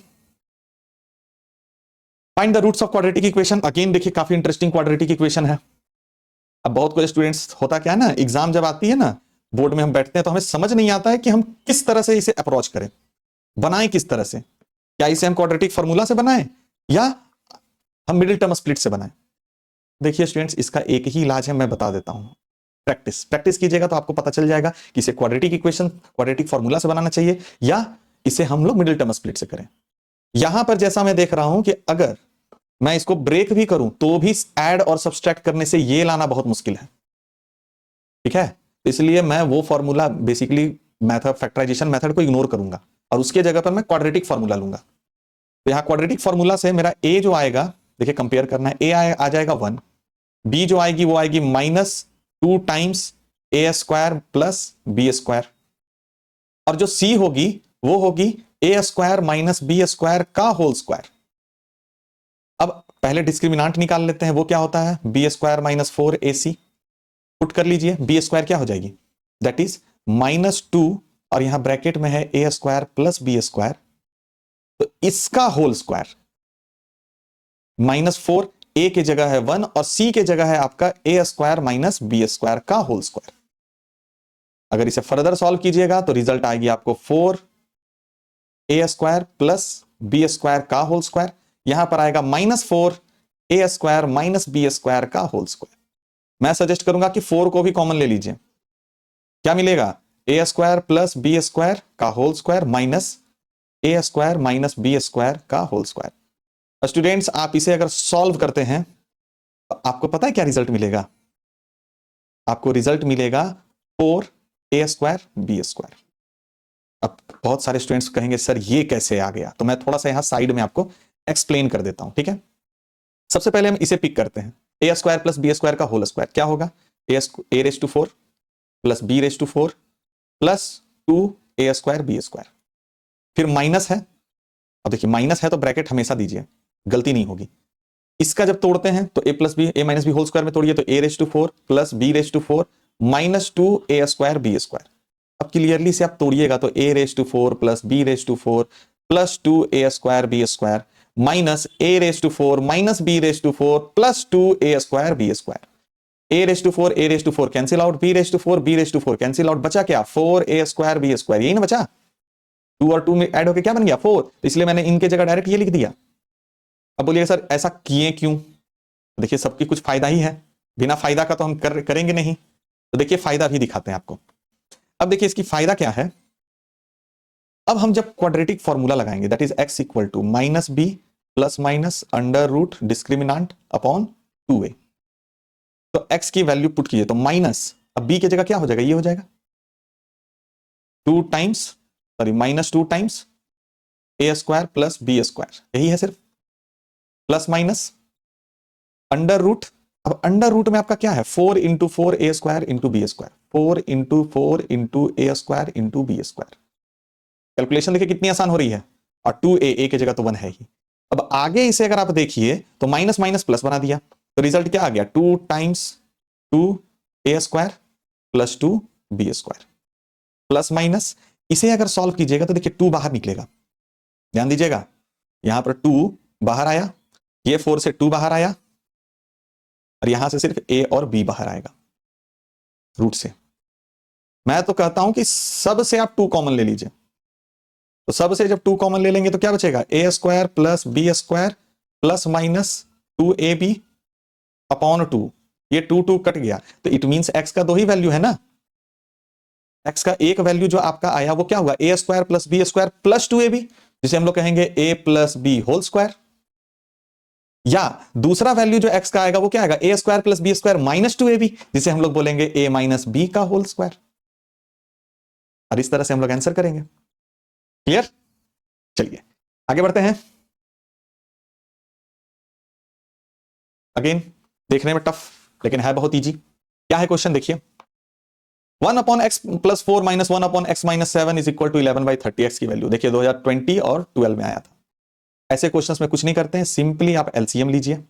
Find the roots of quadratic equation. Again देखिए काफी इंटरेस्टिंग क्वाड्रेटिक इक्वेशन है। अब बहुत कुछ स्टूडेंट्स होता क्या है ना, एग्जाम जब आती है ना, बोर्ड में हम बैठते हैं तो हमें समझ नहीं आता है कि हम किस तरह से इसे अप्रोच करें, बनाएं किस तरह से। क्या इसे हम क्वाड्रेटिक फॉर्मूला से बनाएं या हम मिडिल टर्म स्प्लिट से बनाएं। देखिए स्टूडेंट्स, इसका एक ही इलाज है, मैं बता देता हूं। प्रैक्टिस कीजिएगा तो आपको पता चल जाएगा कि इसे क्वाड्रेटिक इक्वेशन, क्वाड्रेटिक फॉर्मूला से बनाना चाहिए या इसे हम लोग मिडिल टर्म स्प्लिट से करें। यहां पर जैसा मैं देख रहा हूं कि अगर मैं इसको ब्रेक भी करूं तो भी ऐड और सब्सट्रैक्ट करने से ये लाना बहुत मुश्किल है। ठीक है, इसलिए मैं वो formula, basically method, factorization method को इग्नोर करूंगा और उसके जगह पर मैं क्वाड्रेटिक फॉर्मूला लूंगा। तो यहां क्वाड्रेटिक फॉर्मूला से मेरा a जो आएगा, देखिए कंपेयर करना है, a आ जाएगा 1, b जो आएगी वो आएगी -2 times a square plus b square, और जो c होगी वो होगी a square minus b square का होल स्क्वायर। अब पहले डिस्क्रिमिनांट निकाल लेते हैं, वो क्या होता है, b square minus 4ac। Put कर लीजिए, b स्क्वायर क्या हो जाएगी, दैट इज -2, और यहां ब्रैकेट में है a square plus b square, तो इसका होल स्क्वायर, -4 a की जगह है 1 और c की जगह है आपका a square minus b square का होल स्क्वायर। अगर इसे फर्दर सॉल्व कीजिएगा तो रिजल्ट आएगी आपको 4a square plus b square का होल स्क्वायर, यहां पर आएगा -4 a square minus b square का होल स्क्वायर। मैं सजेस्ट करूंगा कि 4 को भी कॉमन ले लीजिए, क्या मिलेगा, a square plus b square का whole square minus a square minus b square का होल स्क्वायर। स्टूडेंट्स, आप इसे अगर सॉल्व करते हैं तो आपको पता है क्या रिजल्ट मिलेगा, आपको रिजल्ट मिलेगा 4a स्क्वायर b स्क्वायर। अब बहुत सारे स्टूडेंट्स कहेंगे सर ये कैसे आ गया, तो मैं थोड़ा सा यहां साइड में आपको एक्सप्लेन कर देता हूं। ठीक है, सबसे पहले हम इसे पिक करते हैं, a square plus b square का होल स्क्वायर क्या होगा, a raise to 4 plus b raise to 4 plus 2a square b square, फिर माइनस है। अब देखिए माइनस है तो ब्रैकेट हमेशा दीजिए, गलती नहीं होगी। इसका जब तोड़ते हैं तो a plus b, a minus b whole square में तोड़िए तो a raise to 4 plus b raise to 4 minus 2a square b square. अब क्लियरली से आप तोड़िएगा तो a raise to 4 plus b raise to 4 plus 2a square b square minus a raise to 4 minus b raise to 4 plus 2a square b square. a raise to 4 cancel out, b raise to 4 cancel out, बचा क्या, 4a square b square, यही ना बचा। 2 और 2 में add होकर क्या बन गया 4, इसलिए मैंने इनके जगह डायरेक्ट ये लिख दिया। अब बोलिए सर ऐसा किए क्यों, देखिए सबकी कुछ फायदा ही है, बिना फायदा का तो हम करेंगे नहीं। तो देखिए फायदा भी दिखाते हैं आपको। अब देखिए इसकी फायदा क्या है, अब हम जब क्वाड्रेटिक फॉर्मूला लगाएंगे that is x equal to minus b plus minus under root discriminant upon 2a, तो x की वैल्यू पुट कीजिए तो माइनस, अब b की जगह क्या हो जाएगा, ये हो जाएगा, 2 times sorry -2 times a square plus b square, यही है सिर्फ, प्लस माइनस अंडर रूट। अब अंडर रूट में आपका क्या है, 4 into 4 a square into b square, 4 into 4 into a square into b square. Calculation देखिए कितनी आसान हो रही है, और 2a की जगह तो 1 है ही। अब आगे इसे अगर आप देखिए तो माइनस माइनस प्लस बना दिया, तो रिजल्ट क्या आ गया, 2 times 2a square plus 2b square, plus minus. इसे अगर सॉल्व कीजिएगा तो देखिए 2 बाहर निकलेगा, ध्यान दीजिएगा, यहां पर 2 बाहर आया, ये 4 से 2 बाहर आया, और यहां से सिर्फ a और b बाहर आएगा रूट से। मैं तो कहता हूं कि सब से आप 2 कॉमन ले लीजिए, तो सब से जब 2 कॉमन ले लेंगे तो क्या बचेगा, a square plus b square plus minus 2ab upon 2, ये 2 कट गया, तो इट मींस x का 2 ही वैल्यू है ना, x का एक वैल्यू जो आपका आया वो क्या हुआ, a square plus b square plus 2ab, जिसे हम लोग कहेंगे a plus b whole square. या दूसरा वैल्यू जो x का आएगा वो क्या आएगा, a square plus b square minus 2ab, जिसे हम लोग बोलेंगे a माइनस बी का होल स्क्वायर। और इस तरह से हम लोग आंसर करेंगे। क्लियर? चलिए आगे बढ़ते हैं। अगेन देखने में टफ लेकिन है बहुत इजी। क्या है क्वेश्चन देखिए, 1 upon x plus 4 minus 1 upon x minus 7 is equal to 11/30। एक्स की वैल्यू देखिए 2020 और 12 में आया था। ऐसे क्वेश्चंस में कुछ नहीं करते हैं, सिंपली आप एलसीएम लीजिए।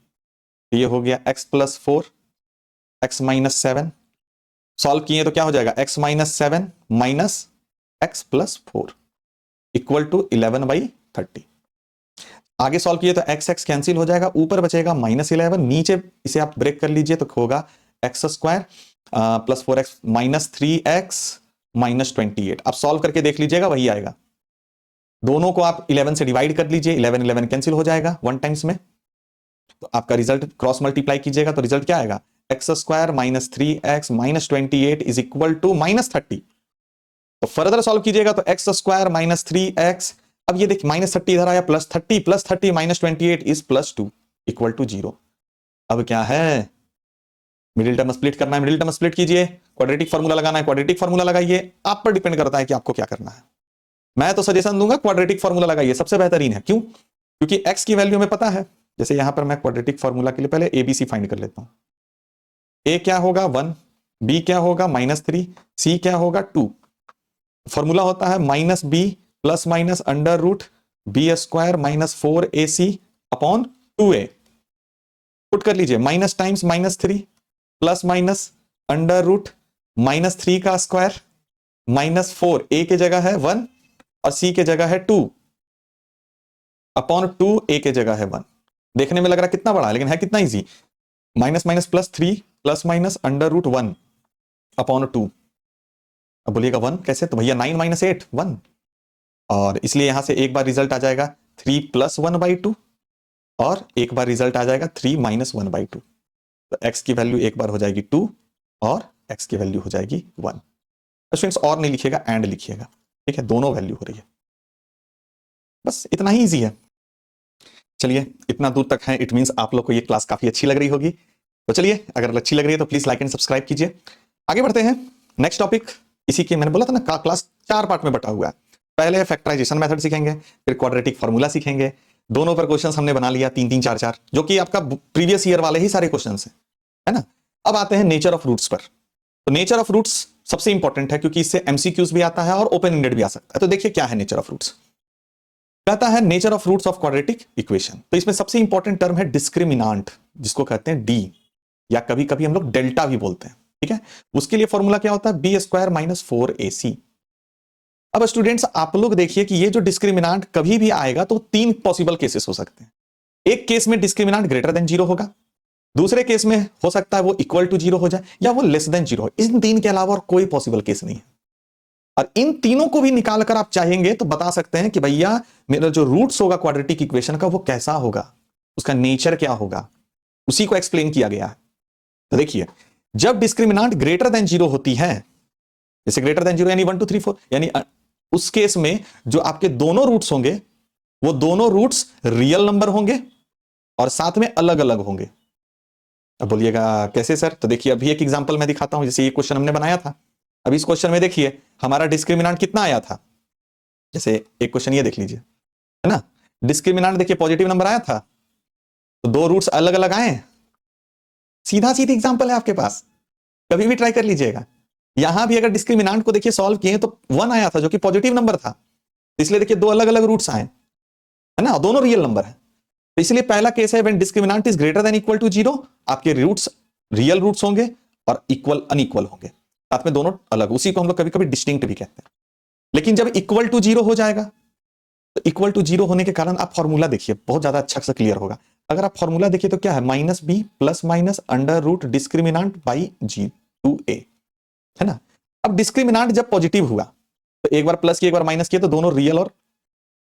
ये हो गया x plus 4 x minus 7, solve किए तो क्या हो जाएगा, x minus 7 minus x plus 4 equal to 11/30। आगे सॉल्व किए तो x x कैंसिल हो जाएगा, ऊपर बचेगा -11, नीचे इसे आप ब्रेक कर लीजिए तो होगा x square plus 4x minus 3x minus 28। आप सॉल्व करके देख लीजिएगा वही आएगा। दोनों को आप 11 से डिवाइड कर लीजिए, 11 कैंसिल हो जाएगा 1 टाइम्स में, तो आपका रिजल्ट क्रॉस मल्टीप्लाई कीजिएगा तो रिजल्ट क्या आएगा, x square minus 3x minus 28 is equal to -30। तो फर्दर सॉल्व कीजिएगा तो एक्स स्क्वायर माइनस 3x, अब ये देखिए -30 इधर आया, plus 30 minus 28 is +2 equal to 0। अब क्या है, मिडिल टर्म स्प्लिट करना है, मिडिल टर्म स्प्लिट कीजिए, क्वाड्रेटिक फार्मूला लगाना है, क्वाड्रेटिक फार्मूला लगाइए, आप पर डिपेंड करता है कि आपको क्या करना है। मैं तो सजेशन दूंगा क्वाड्रेटिक फार्मूला लगाइए, सबसे बेहतरीन है। क्यों? क्योंकि x की वैल्यू हमें पता है। जैसे यहां पर मैं क्वाड्रेटिक फार्मूला के लिए पहले ABC फाइंड कर लेता हूं। a क्या होगा 1, b क्या होगा -3, c क्या होगा 2। फॉर्मूला होता है -b plus minus under root b square minus 4ac upon 2a। Put कर लीजिए, minus times -3 plus minus under root -3 का स्क्वायर माइनस 4, a की जगह है 1 और c की जगह है 2 अपॉन 2, a की जगह है 1। देखने में लग रहा है कितना बड़ा है लेकिन है कितना easy, minus minus plus 3 plus minus under root 1 upon 2। अब बोलिएगा 1 कैसे, तो भैया 9 - 8 1, और इसलिए यहां से एक बार रिजल्ट आ जाएगा 3 + 1/2 और एक बार रिजल्ट आ जाएगा 3 - 1/2। तो x की वैल्यू एक बार हो जाएगी 2 और x की वैल्यू हो जाएगी 1। स्टूडेंट्स और नहीं लिखिएगा, एंड लिखिएगा, ठीक है, दोनों वैल्यू हो रही है। बस इतना ही इजी है। चलिए इतना दूर तक है, इट मींस आप लोग को ये क्लास काफी अच्छी लग रही होगी। तो चलिए अगर अच्छी लग रही है तो प्लीज लाइक एंड सब्सक्राइब कीजिए। आगे बढ़ते हैं, नेक्स्ट टॉपिक। इसी के मैंने बोला था ना क्लास 4 पार्ट में बटा हुआ है। पहले फैक्टराइजेशन मेथड सीखेंगे, फिर क्वाड्रेटिक फार्मूला सीखेंगे। दोनों पर क्वेश्चंस हमने बना लिया 3 3 4 4, जो कि आपका प्रीवियस ईयर वाले ही सारे क्वेश्चंस हैं, है ना। अब आते हैं नेचर ऑफ रूट्स पर। तो नेचर ऑफ रूट्स सबसे इंपॉर्टेंट है क्योंकि इससे एमसीक्यूज भी आता है और ओपन एंडेड भी आ सकता है। तो देखिए क्या है नेचर ऑफ रूट्स। कहता है nature of roots of quadratic equation. तो इसमें सबसे इंपॉर्टेंट टर्म है डिस्क्रिमिनांट, जिसको कहते हैं डी, या कभी कभी हम लोग डेल्टा भी बोलते हैं, ठीक है। उसके लिए फॉर्मूला क्या होता है, बी स्क्वायर माइनस 4ac। अब स्टूडेंट्स आप लोग देखिए कि ये जो डिस्क्रिमिनांट कभी भी आएगा तो 3 पॉसिबल केसेस हो सकते हैं। एक केस में डिस्क्रिमिनांट ग्रेटर देन 0 होगा, दूसरे केस में हो सकता है वो इक्वल टू 0 हो जाए, या वो लेस देन 0 हो। इन 3 के अलावा और कोई पॉसिबल केस नहीं है। और इन तीनों को भी निकालकर आप चाहेंगे तो बता सकते हैं कि भैया मेरा जो रूट्स होगा क्वाड्रेटिक इक्वेशन का वो कैसा होगा, उसका नेचर क्या होगा, उसी को एक्सप्लेन किया गया है। तो देखिए जब डिस्क्रिमिनांट ग्रेटर देन 0 होती है, जैसे ग्रेटर देन 0 यानी 1 2 3 4, यानी उस केस में जो आपके दोनों रूट्स होंगे वो दोनों रूट्स रियल नंबर होंगे और साथ में अलग अलग होंगे। अब बोलिएगा कैसे सर, तो देखिए अभी एक एग्जांपल मैं दिखाता हूं। जैसे ये क्वेश्चन हमने बनाया था, अब इस क्वेश्चन में देखिए हमारा डिस्क्रिमिनेंट कितना आया था, जैसे एक क्वेश्चन ये देख लीजिए, है ना, डिस्क्रिमिनेंट देखिए पॉजिटिव नंबर आया था, तो दो रूट्स अलग अलग आए, सीधा सीधी एग्जांपल है आपके पास, कभी भी ट्राई कर लीजिएगा। यहां भी अगर डिस्क्रिमिनेंट को देखिए सॉल्व किए तो 1 आया था जो कि पॉजिटिव नंबर था, इसलिए देखिए दो अलग अलग रूट्स आए, है ना, दोनों रियल नंबर है। तो इसलिए पहला केस है when discriminant is greater than equal to 0, आपके रूट्स रियल रूट्स होंगे और इक्वल अनइक्वल होंगे, साथ में दोनों अलग, उसी को हम लोग कभी कभी डिस्टिंक्ट भी कहते हैं। लेकिन जब इक्वल टू 0 हो जाएगा, तो इक्वल टू 0 होने के कारण आप फॉर्मूला देखिए, बहुत ज्यादा अच्छा से क्लियर होगा। अगर आप फॉर्मूला देखिए तो क्या है, minus b plus minus under root discriminant by जी टू ए, है ना। अब डिस्क्रिमिनेंट जब पॉजिटिव हुआ तो एक बार प्लस किया एक बार माइनस किया तो दोनों रियल और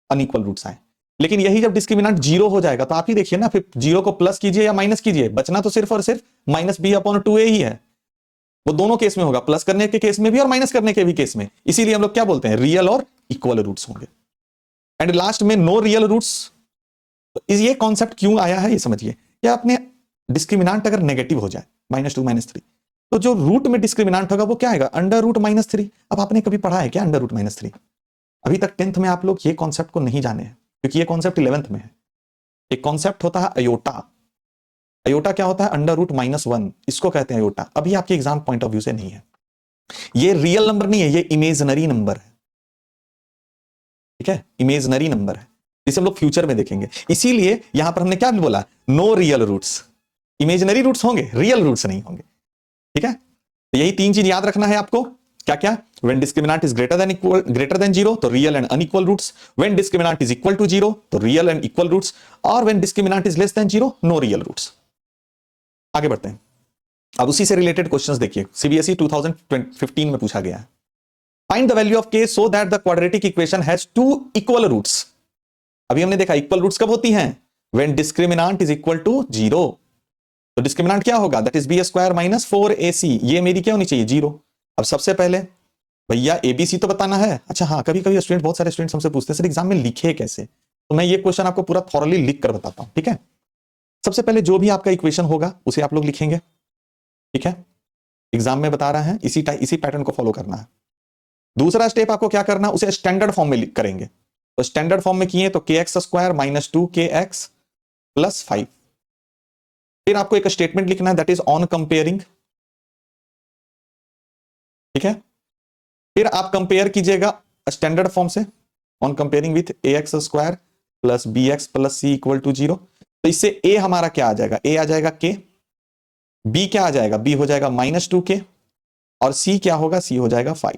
अनइक्वल रूट्स आए। लेकिन यही जब डिस्क्रिमिनेंट 0 हो जाएगा तो आप ही देखिए ना, फिर 0 को प्लस कीजिए या माइनस कीजिए, बचना तो सिर्फ और सिर्फ माइनस बी अपॉन टू ए ही है। वो दोनों केस में होगा, प्लस करने के केस में भी और माइनस करने के भी केस में। इसीलिए हम लोग क्या बोलते हैं, रियल और इक्वल रूट्स होंगे। एंड लास्ट में नो रियल रूट्स। ये कॉन्सेप्ट क्यों आया है ये समझिए, क्या आपने डिस्क्रिमिनेंट अगर नेगेटिव हो जाए -2 -3, तो जो रूट में डिस्क्रिमिनेंट होगा वो क्या आएगा, अंडर रूट -3। अब आपने कभी पढ़ा है क्या अंडर रूट -3? अभी तक 10th में आप लोग ये कॉन्सेप्ट को नहीं जाने हैं, क्योंकि ये कॉन्सेप्ट 11th में है। एक कॉन्सेप्ट होता है अयोटा। अयोटा क्या होता है, अंडर रूट -1, इसको कहते हैं अयोटा। अभी आपके एग्जाम पॉइंट ऑफ व्यू से नहीं है, ये रियल नंबर नहीं है, ये इमेजनरी नंबर है, ठीक है, इमेजनरी नंबर है, जिसे हम लोग फ्यूचर में देखेंगे। इसीलिए यहां पर हमने क्या बोला, no real roots. Imaginary roots होंगे, रियल रूट्स नहीं होंगे, ठीक है। तो यही 3 चीज याद रखना है आपको। क्या क्या, when discriminant is greater than 0 तो real and unequal roots, when discriminant is equal to 0 तो रियल एंड इक्वल रूट्स, और when discriminant is less than 0 no real roots. आगे बढ़ते हैं। अब उसी से रिलेटेड क्वेश्चंस देखिए, सीबीएसई 2015 में पूछा गया है। Find the value of k so that the quadratic equation has 2 equal roots. अभी हमने देखा इक्वल रूट्स कब होती हैं, when discriminant is equal to 0। तो डिस्क्रिमिनेंट क्या होगा, that is b square minus 4ac। ये मेरी क्या होनी चाहिए, 0। अब सबसे पहले भैया एबीसी तो बताना है। अच्छा हाँ, कभी कभी स्टूडेंट, बहुत सारे स्टूडेंट्स हमसे पूछते हैं सर एग्जाम में लिखे कैसे, तो मैं ये क्वेश्चन आपको पूरा थॉरली लिख कर बताता हूं, ठीक है। सबसे पहले जो भी आपका इक्वेशन होगा उसे आप लोग लिखेंगे, ठीक है, एग्जाम में बता रहे हैं, इसी पैटर्न को फॉलो करना है। दूसरा स्टेप आपको क्या करना है, उसे स्टैंडर्ड फॉर्म में करेंगे। तो स्टैंडर्ड फॉर्म में किए तो kx square minus 2kx plus 5। फिर आपको एक स्टेटमेंट लिखना है, दैट इज ऑन कंपेयरिंग, ठीक है। फिर आप कंपेयर कीजिएगा स्टैंडर्ड फॉर्म से, on comparing with ax square plus bx plus c equal to 0। तो इससे a हमारा क्या आ जाएगा, a आ जाएगा k, b क्या आ जाएगा, b हो जाएगा -2k, और c क्या होगा, c हो जाएगा 5,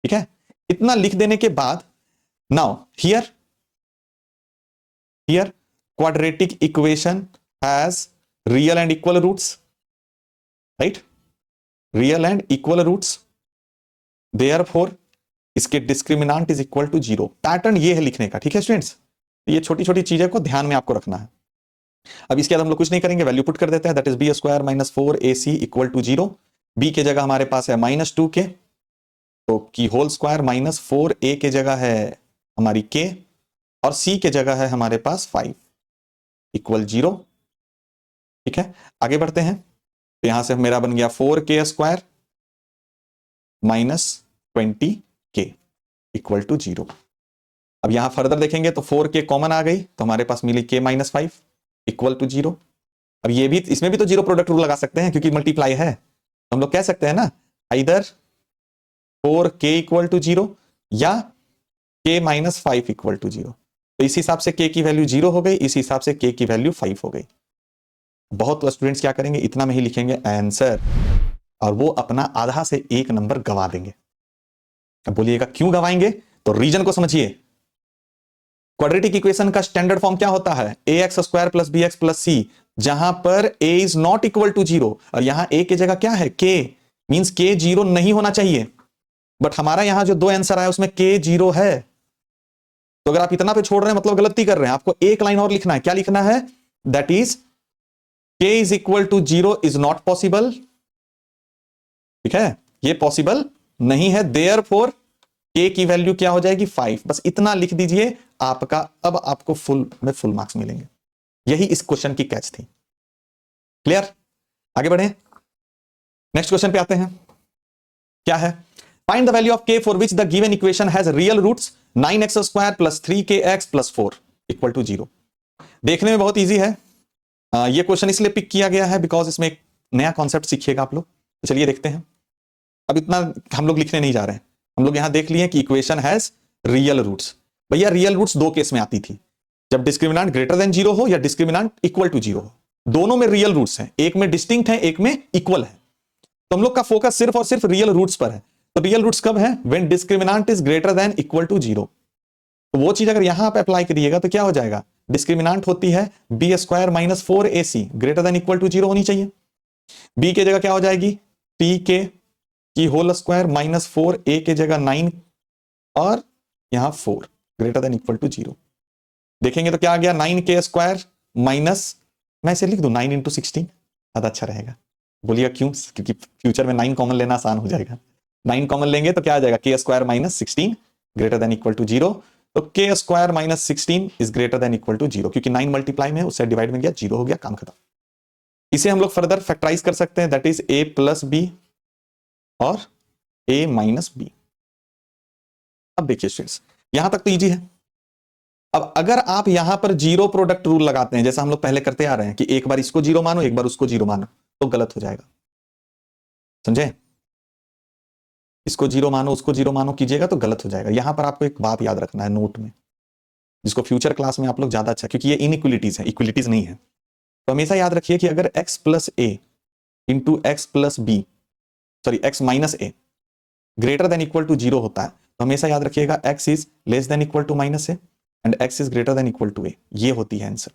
ठीक है। इतना लिख देने के बाद now here quadratic equation has real and equal roots, right, real and equal roots, therefore इसके discriminant is equal to 0। Pattern ये है लिखने का, ठीक है स्टूडेंट्स। ये छोटी छोटी चीजें को ध्यान में आपको रखना है। अब इसके बाद हम लोग कुछ नहीं करेंगे, वैल्यू पुट कर देते हैं, that is b square minus 4ac equal to 0। B के जगह हमारे पास है -2k, तो की होल स्क्वायर माइनस 4a के जगह है हमारी k, और c के जगह है हमारे पास 5 इक्वल 0, ठीक है। आगे बढ़ते हैं, तो यहां से मेरा बन गया 4k square minus 20k equal to 0। अब यहां फर्दर देखेंगे तो 4k कॉमन आ गई, तो हमारे पास मिली k माइनस 5 इक्वल टू 0। अब ये भी, इसमें भी तो 0 प्रोडक्ट रूल लगा सकते हैं क्योंकि मल्टीप्लाई है, तो हम लोग कह सकते हैं ना इधर 4k इक्वल टू 0 या k माइनस 5 इक्वल टू 0। तो इस हिसाब से k की वैल्यू 0 हो गई, इस हिसाब से k की वैल्यू 5 हो गई। बहुत स्टूडेंट्स क्या करेंगे, इतना में ही लिखेंगे आंसर, और वो अपना आधा से 1 नंबर गवा देंगे। अब बोलिएगा क्यों गवाएंगे, तो रीजन को समझिए। क्वाड्रेटिक इक्वेशन का स्टैंडर्ड फॉर्म क्या होता है, ax square plus bx plus c, जहां पर a is not equal to 0, और यहां a की जगह क्या है, k, मींस k 0 नहीं होना चाहिए, बट हमारा यहां जो 2 आंसर आया उसमें k 0 है। तो अगर आप इतना पे छोड़ रहे हैं मतलब गलती कर रहे हैं, आपको एक लाइन और लिखना है। क्या लिखना है, that is k is equal to 0 is not possible, ठीक है, ये पॉसिबल नहीं है, देयरफॉर k की वैल्यू क्या हो जाएगी 5। बस इतना लिख दीजिए आपका, अब आपको फुल मार्क्स मिलेंगे। यही इस क्वेश्चन की कैच थी। क्लियर, आगे बढ़े, नेक्स्ट क्वेश्चन पे आते हैं। क्या है, find the value of k for which the given equation has real roots 9x² plus 3kx plus 4 equal to 0। देखने में बहुत ईजी है। ये क्वेश्चन इसलिए पिक किया गया है बिकॉज इसमें एक नया कॉन्सेप्ट सीखिएगा आप लोग। तो चलिए देखते हैं। अब इतना हम लोग लिखने नहीं जा रहे हैं, हम लोग यहां देख लिए कि इक्वेशन हैज रियल रूट्स। भैया रियल रूट्स दो केस में आती थी, जब डिस्क्रिमिनेंट ग्रेटर देन 0 हो या डिस्क्रिमिनेंट इक्वल टू 0 हो। दोनों में रियल रूट्स हैं, एक में डिस्टिंक्ट है एक में इक्वल है। तो हम लोग का फोकस सिर्फ और सिर्फ रियल रूट्स पर है। तो रियल रूट्स कब है? When discriminant is greater than equal to 0। तो वो चीज अगर यहां पे अप्लाई करिएगा तो क्या हो जाएगा? डिस्क्रिमिनेंट होती है b² minus 4ac greater than equal to 0 होनी चाहिए। b की जगह क्या हो जाएगी? tk की होल स्क्वायर माइनस 4a की जगह 9 और यहां 4 ग्रेटर देन इक्वल टू 0। देखेंगे तो क्या आ गया? 9k² माइनस, मैं इसे लिख दूं 9 इंटू 16, ज्यादा अच्छा रहेगा। बोलिएगा क्यों? क्योंकि फ्यूचर में 9 कॉमन लेना आसान हो जाएगा। 9 कॉमन लेंगे तो क्या आ जाएगा? k² minus 16 greater than equal to 0। तो k² minus 16 is greater than equal to 0, क्योंकि 9 मल्टीप्लाई में उससे डिवाइड में गया 0 हो गया, काम खत्म। इसे हम लोग फर्दर फैक्टराइज कर सकते हैं, that is a plus b और a माइनस b। अब देखिए स्टूडेंट्स, यहां तक तो इजी है। अब अगर आप यहां पर जीरो प्रोडक्ट रूल लगाते हैं, जैसा हम लोग पहले करते आ रहे हैं कि एक बार इसको 0 मानो एक बार उसको 0 मानो, तो गलत हो जाएगा। समझे? इसको 0 मानो उसको 0 मानो कीजिएगा तो गलत हो जाएगा। यहां पर आपको एक बात याद रखना है नोट में, जिसको फ्यूचर क्लास में आप लोग ज्यादा अच्छा, क्योंकि ये इनइक्वलिटीज है, इक्वलिटीज नहीं है। तो हमेशा याद रखिए कि अगर x plus a into x plus b, sorry x minus a greater than equal to 0 होता है, तो हमेशा याद रखिएगा x is less than equal to minus a and x is greater than equal to a. ये होती है answer.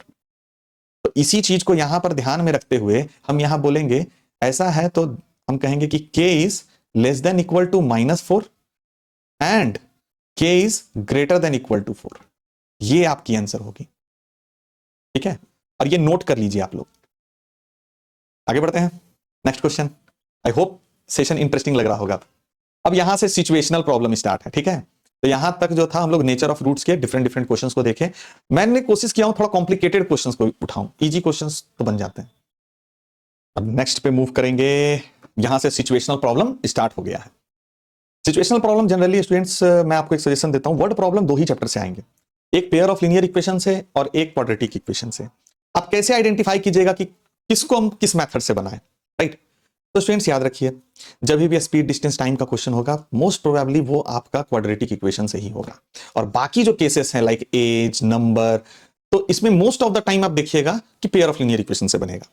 तो इसी चीज को यहां पर ध्यान में रखते हुए हम यहां बोलेंगे, ऐसा है तो हम कहेंगे कि k is less than equal to -4 and k is greater than equal to 4। ये आपकी आंसर होगी। ठीक है, और ये नोट कर लीजिए आप लोग। आगे बढ़ते हैं, next question. I hope session interesting लग रहा होगा। अब यहां से सिचुएशनल प्रॉब्लम स्टार्ट है। ठीक है, तो यहां तक जो था हम लोग नेचर ऑफ रूट्स के डिफरेंट डिफरेंट क्वेश्चंस को देखें। मैंने कोशिश किया हूं थोड़ा कॉम्प्लिकेटेड क्वेश्चंस को उठाऊं, इजी क्वेश्चंस तो बन जाते हैं। अब नेक्स्ट पे मूव करेंगे। यहां से सिचुएशनल प्रॉब्लम स्टार्ट हो गया है। सिचुएशनल प्रॉब्लम जनरली स्टूडेंट्स, मैं आपको एक सजेशन देता हूं, वर्ड प्रॉब्लम दो ही चैप्टर से आएंगे, एक पेयर ऑफ लीनियर इक्वेशन से और एक क्वाड्रेटिक इक्वेशन से। आप कैसे आइडेंटिफाई कीजिएगा कि किसको हम किस मेथड से बनाएं, राइट? तो स्टूडेंट्स याद रखिए, जब भी स्पीड डिस्टेंस टाइम का क्वेश्चन होगा, मोस्ट प्रोबेबली वो आपका क्वाड्रेटिक इक्वेशन से ही होगा। और बाकी जो केसेस हैं लाइक एज, नंबर, तो इसमें मोस्ट ऑफ द टाइम आप देखिएगा कि पेयर ऑफ लीनियर इक्वेशन से बनेगा।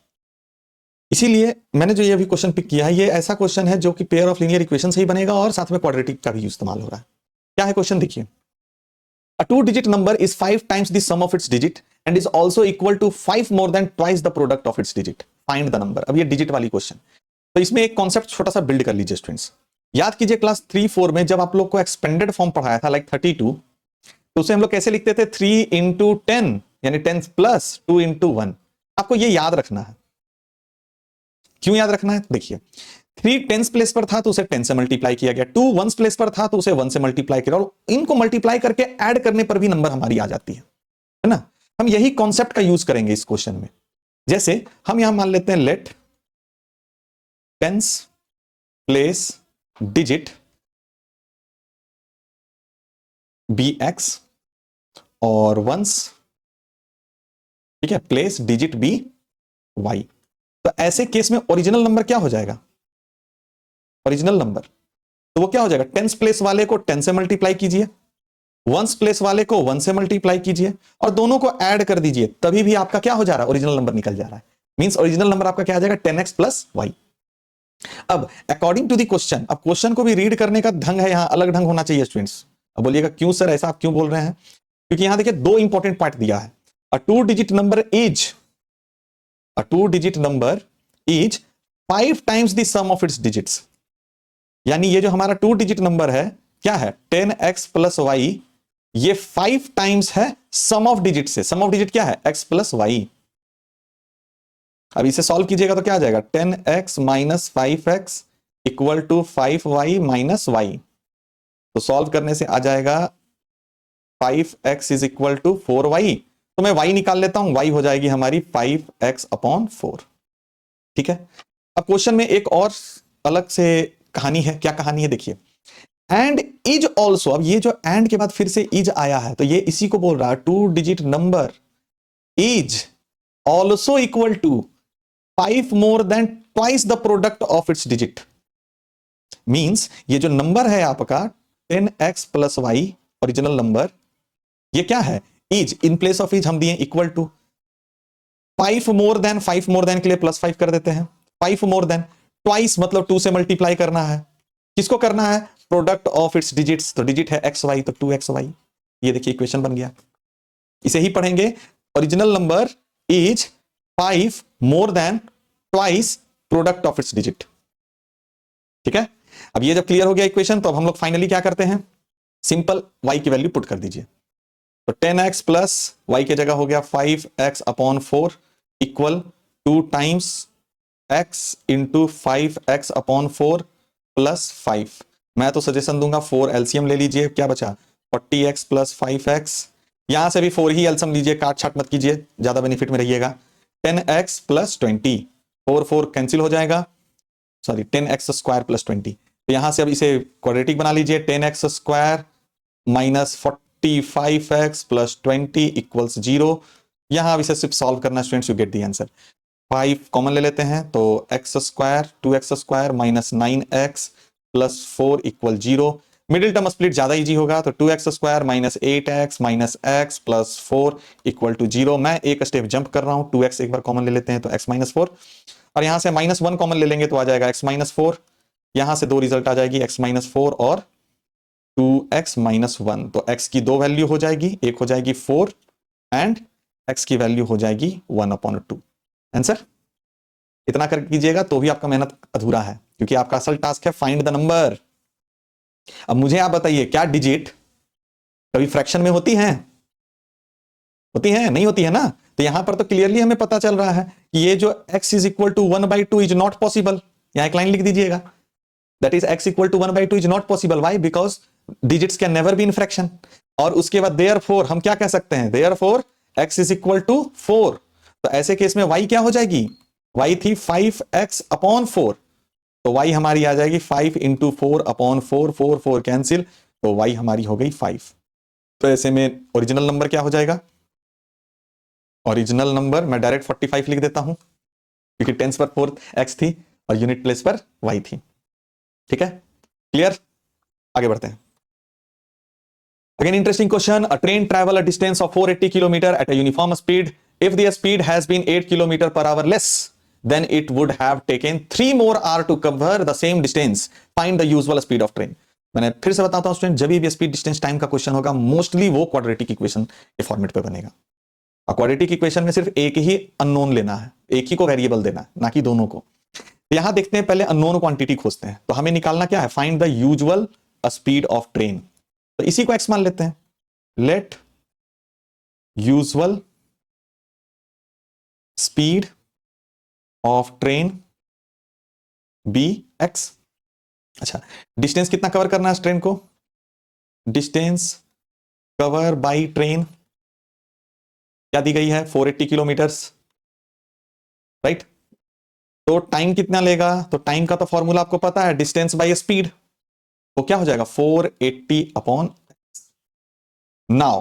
इसीलिए मैंने जो ये अभी क्वेश्चन पिक किया है, ये ऐसा क्वेश्चन है जो कि पेयर ऑफ लीनियर इक्वेशन से ही बनेगा और साथ में क्वाड्रेटिक का भी इस्तेमाल हो रहा है। क्या है क्वेश्चन? देखिए, a 2-digit number is 5 times the sum of its digit and is also equal to 5 more than twice the product of its digit. Find the number. अब ये डिजिट वाली क्वेश्चन, तो इसमें एक कॉन्सेप्ट छोटा सा बिल्ड कर लीजिए स्टूडेंट्स। याद कीजिए क्लास 3-4 में जब आप लोग को एक्सपेंडेड फॉर्म पढ़ाया था लाइक 32, तो उसे हम लोग कैसे लिखते थे? 3 इंटू 10 यानी 10 प्लस 2 इंटू 1। आपको ये याद रखना है। क्यों याद रखना है? देखिए, 3 टेंस प्लेस पर था तो उसे 10 से मल्टीप्लाई किया गया, 2 वंस प्लेस पर था तो उसे 1 से मल्टीप्लाई किया, और इनको मल्टीप्लाई करके ऐड करने पर भी नंबर हमारी आ जाती है ना? हम यही कॉन्सेप्ट का यूज करेंगे इस क्वेश्चन में। जैसे हम यहां मान लेते हैं let tens place digit be x और वंस, ठीक है, प्लेस डिजिट बी वाई। तो ऐसे केस में ओरिजिनल नंबर क्या हो जाएगा? ओरिजिनल नंबर तो वो क्या हो जाएगा? टेंस प्लेस वाले को 10 से मल्टीप्लाई कीजिए, वंस प्लेस वाले को 1 से मल्टीप्लाई कीजिए और दोनों को ऐड कर दीजिए, तभी भी आपका क्या हो जा रहा है? ओरिजिनल नंबर निकल जा रहा है। मींस ओरिजिनल नंबर आपका क्या आ जाएगा? 10x plus y. अब अकॉर्डिंग टू द क्वेश्चन, अब क्वेश्चन को भी रीड करने का ढंग है, यहां अलग ढंग होना चाहिए स्टूडेंट्स। अब बोलिएगा क्यों सर ऐसा आप क्यों बोल रहे हैं? क्योंकि यहां देखिए दो इंपॉर्टेंट पार्ट दिया है। अ 2-digit number is 5 times the sum of its digits। यानी ये जो हमारा 2-digit नंबर है क्या है? 10x प्लस वाई, ये 5 टाइम्स है सम ऑफ डिजिट से। सम ऑफ डिजिट क्या है? x plus y. अब इसे सॉल्व कीजिएगा तो क्या आ जाएगा? 10x minus 5x equal to 5y minus y. तो सॉल्व करने से आ जाएगा 5x is equal to 4y। तो मैं y निकाल लेता हूं, y हो जाएगी हमारी 5x अपॉन 4। ठीक है, अब क्वेश्चन में एक और अलग से कहानी है। क्या कहानी है? देखिए, एंड इज ऑल्सो, अब ये जो एंड के बाद फिर से इज आया है तो ये इसी को बोल रहा है 2 digit number is also equal to 5 more than twice the product of its digit. Means ये जो नंबर है आपका 10x plus Y original number, ये क्या है? Is, in place of is हम दिए equal to 5 more than, 5 more than के लिए +5 कर देते हैं, 5 मोर देन, ट्वाइस मतलब 2 से मल्टीप्लाई करना है। किसको करना है? प्रोडक्ट ऑफ इट्स डिजिट्स, तो डिजिट है एक्स वाई तो 2xy। ये देखिए इक्वेशन बन गया। इसे ही पढ़ेंगे, original number is 5 more than twice product of its digit. ठीक है, अब ये जब क्लियर हो गया इक्वेशन तो अब हम लोग फाइनली क्या करते हैं? सिंपल y की वैल्यू पुट कर दीजिए। तो 10x प्लस y की जगह हो गया 5x upon 4 equal 2 times x into 5x upon 4 plus 5। मैं तो सजेशन दूंगा 4 एलसीएम ले लीजिए, क्या बचा? 40x प्लस 5x, यहां से भी 4 ही एलसीएम लीजिए, काट छाट मत कीजिए, ज्यादा बेनिफिट में रहिएगा। 10x प्लस 20, 4 4 कैंसिल हो जाएगा, सॉरी 10x स्क्वायर प्लस 20। तो यहां से अब इसे क्वाड्रेटिक बना लीजिए, 10x square minus 45x plus 20 equals 0। यहां अब इसे सिर्फ सॉल्व करना students, you get the answer. 5 common ले लेते हैं तो x square 2x square minus 9x plus 4 equal 0। Middle term split ज्यादा इजी होगा, तो 2x square minus 8x minus x plus 4 equal to 0। मैं एक स्टेप जंप कर रहा हूं, 2x एक बार कॉमन ले लेते हैं तो x माइनस 4, और यहां से -1 कॉमन ले लेंगे तो आ जाएगा x माइनस 4। यहां से 2 रिजल्ट आ जाएगी, x माइनस 4 और 2x माइनस 1। तो x की 2 वैल्यू हो जाएगी, एक हो जाएगी 4 एंड x की वैल्यू हो जाएगी 1/2। आंसर इतना कर कीजिएगा तो भी आपका मेहनत अधूरा है, क्योंकि आपका असल टास्क है फाइंड द नंबर। अब मुझे आप बताइए, क्या डिजिट कभी फ्रैक्शन में होती है? होती है? नहीं होती है ना। तो यहां पर तो क्लियरली हमें पता चल रहा है कि ये जो x is equal to 1/2 is not possible. यहां एक लाइन लिख दीजिएगा, that is x equal to 1/2 is not possible. Why? Because digits can never be in fraction. और उसके बाद देयरफॉर हम क्या कह सकते हैं? Therefore x is equal to 4। तो ऐसे केस में y क्या हो जाएगी? y थी 5x अपॉन 4, तो y हमारी आ जाएगी 5 इंटू 4 अपॉन 4, 4 4 कैंसिल, तो y हमारी हो गई 5। तो ऐसे में ओरिजिनल नंबर क्या हो जाएगा? ओरिजिनल नंबर मैं डायरेक्ट 45 लिख देता हूं, क्योंकि टेंस पर 4 x थी और यूनिट प्लेस पर y थी। ठीक है, क्लियर? आगे बढ़ते हैं। Again, interesting question. A train travel a distance of 480 km at a uniform speed. If the speed has been 8 km per hour less, then it would have taken 3 more hours to cover the same distance. Find the usual speed of train. मैंने फिर से बताता हूं student, जब भी speed distance time का question होगा mostly वो क्वाड्रेटिक इक्वेशन के फॉर्मेट पे बनेगा। और क्वाड्रेटिक इक्वेशन में सिर्फ एक ही अननोन लेना है, एक ही को वेरिएबल देना है, ना कि दोनों को। यहां देखते हैं, पहले अननोन क्वांटिटी खोजते हैं। तो हमें निकालना क्या है? Find the usual speed of train. तो इसी को x मान लेते हैं। Let usual speed of train be x। अच्छा, डिस्टेंस कितना कवर करना है ट्रेन को? डिस्टेंस कवर बाय ट्रेन क्या दी गई है? 480 किलोमीटर्स, राइट। तो टाइम कितना लेगा? तो टाइम का तो फॉर्मूला आपको पता है, डिस्टेंस बाय स्पीड। तो क्या हो जाएगा? 480 अपॉन। नाउ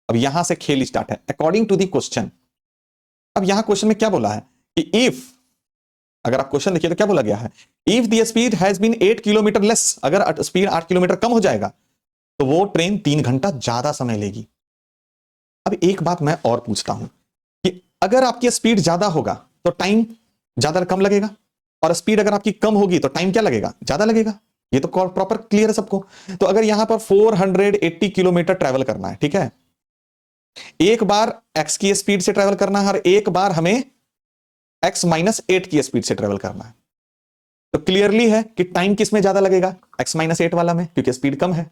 अब यहां से खेल स्टार्ट है अकॉर्डिंग टू द क्वेश्चन। अब यहां क्वेश्चन में क्या बोला है कि इफ, अगर आप क्वेश्चन देखिए तो क्या बोला गया है? If the speed has been 8 kilometre less, अगर स्पीड 8 किलोमीटर कम हो जाएगा तो वो ट्रेन 3 घंटा ज्यादा समय लेगी। अब एक बात मैं और पूछता हूं कि अगर आपकी स्पीड ज्यादा होगा तो टाइम ज्यादा कम लगेगा, और स्पीड अगर आपकी कम होगी तो टाइम क्या लगेगा? ज्यादा लगेगा। ये तो प्रॉपर क्लियर है सबको। तो अगर यहां पर 480 किलोमीटर ट्रैवल करना है, ठीक है, एक बार x की स्पीड से ट्रैवल करना है और एक बार हमें x माइनस 8 की स्पीड से ट्रैवल करना है। तो क्लियरली है कि टाइम किस में ज्यादा लगेगा? x माइनस 8 वाला में, क्योंकि स्पीड कम है,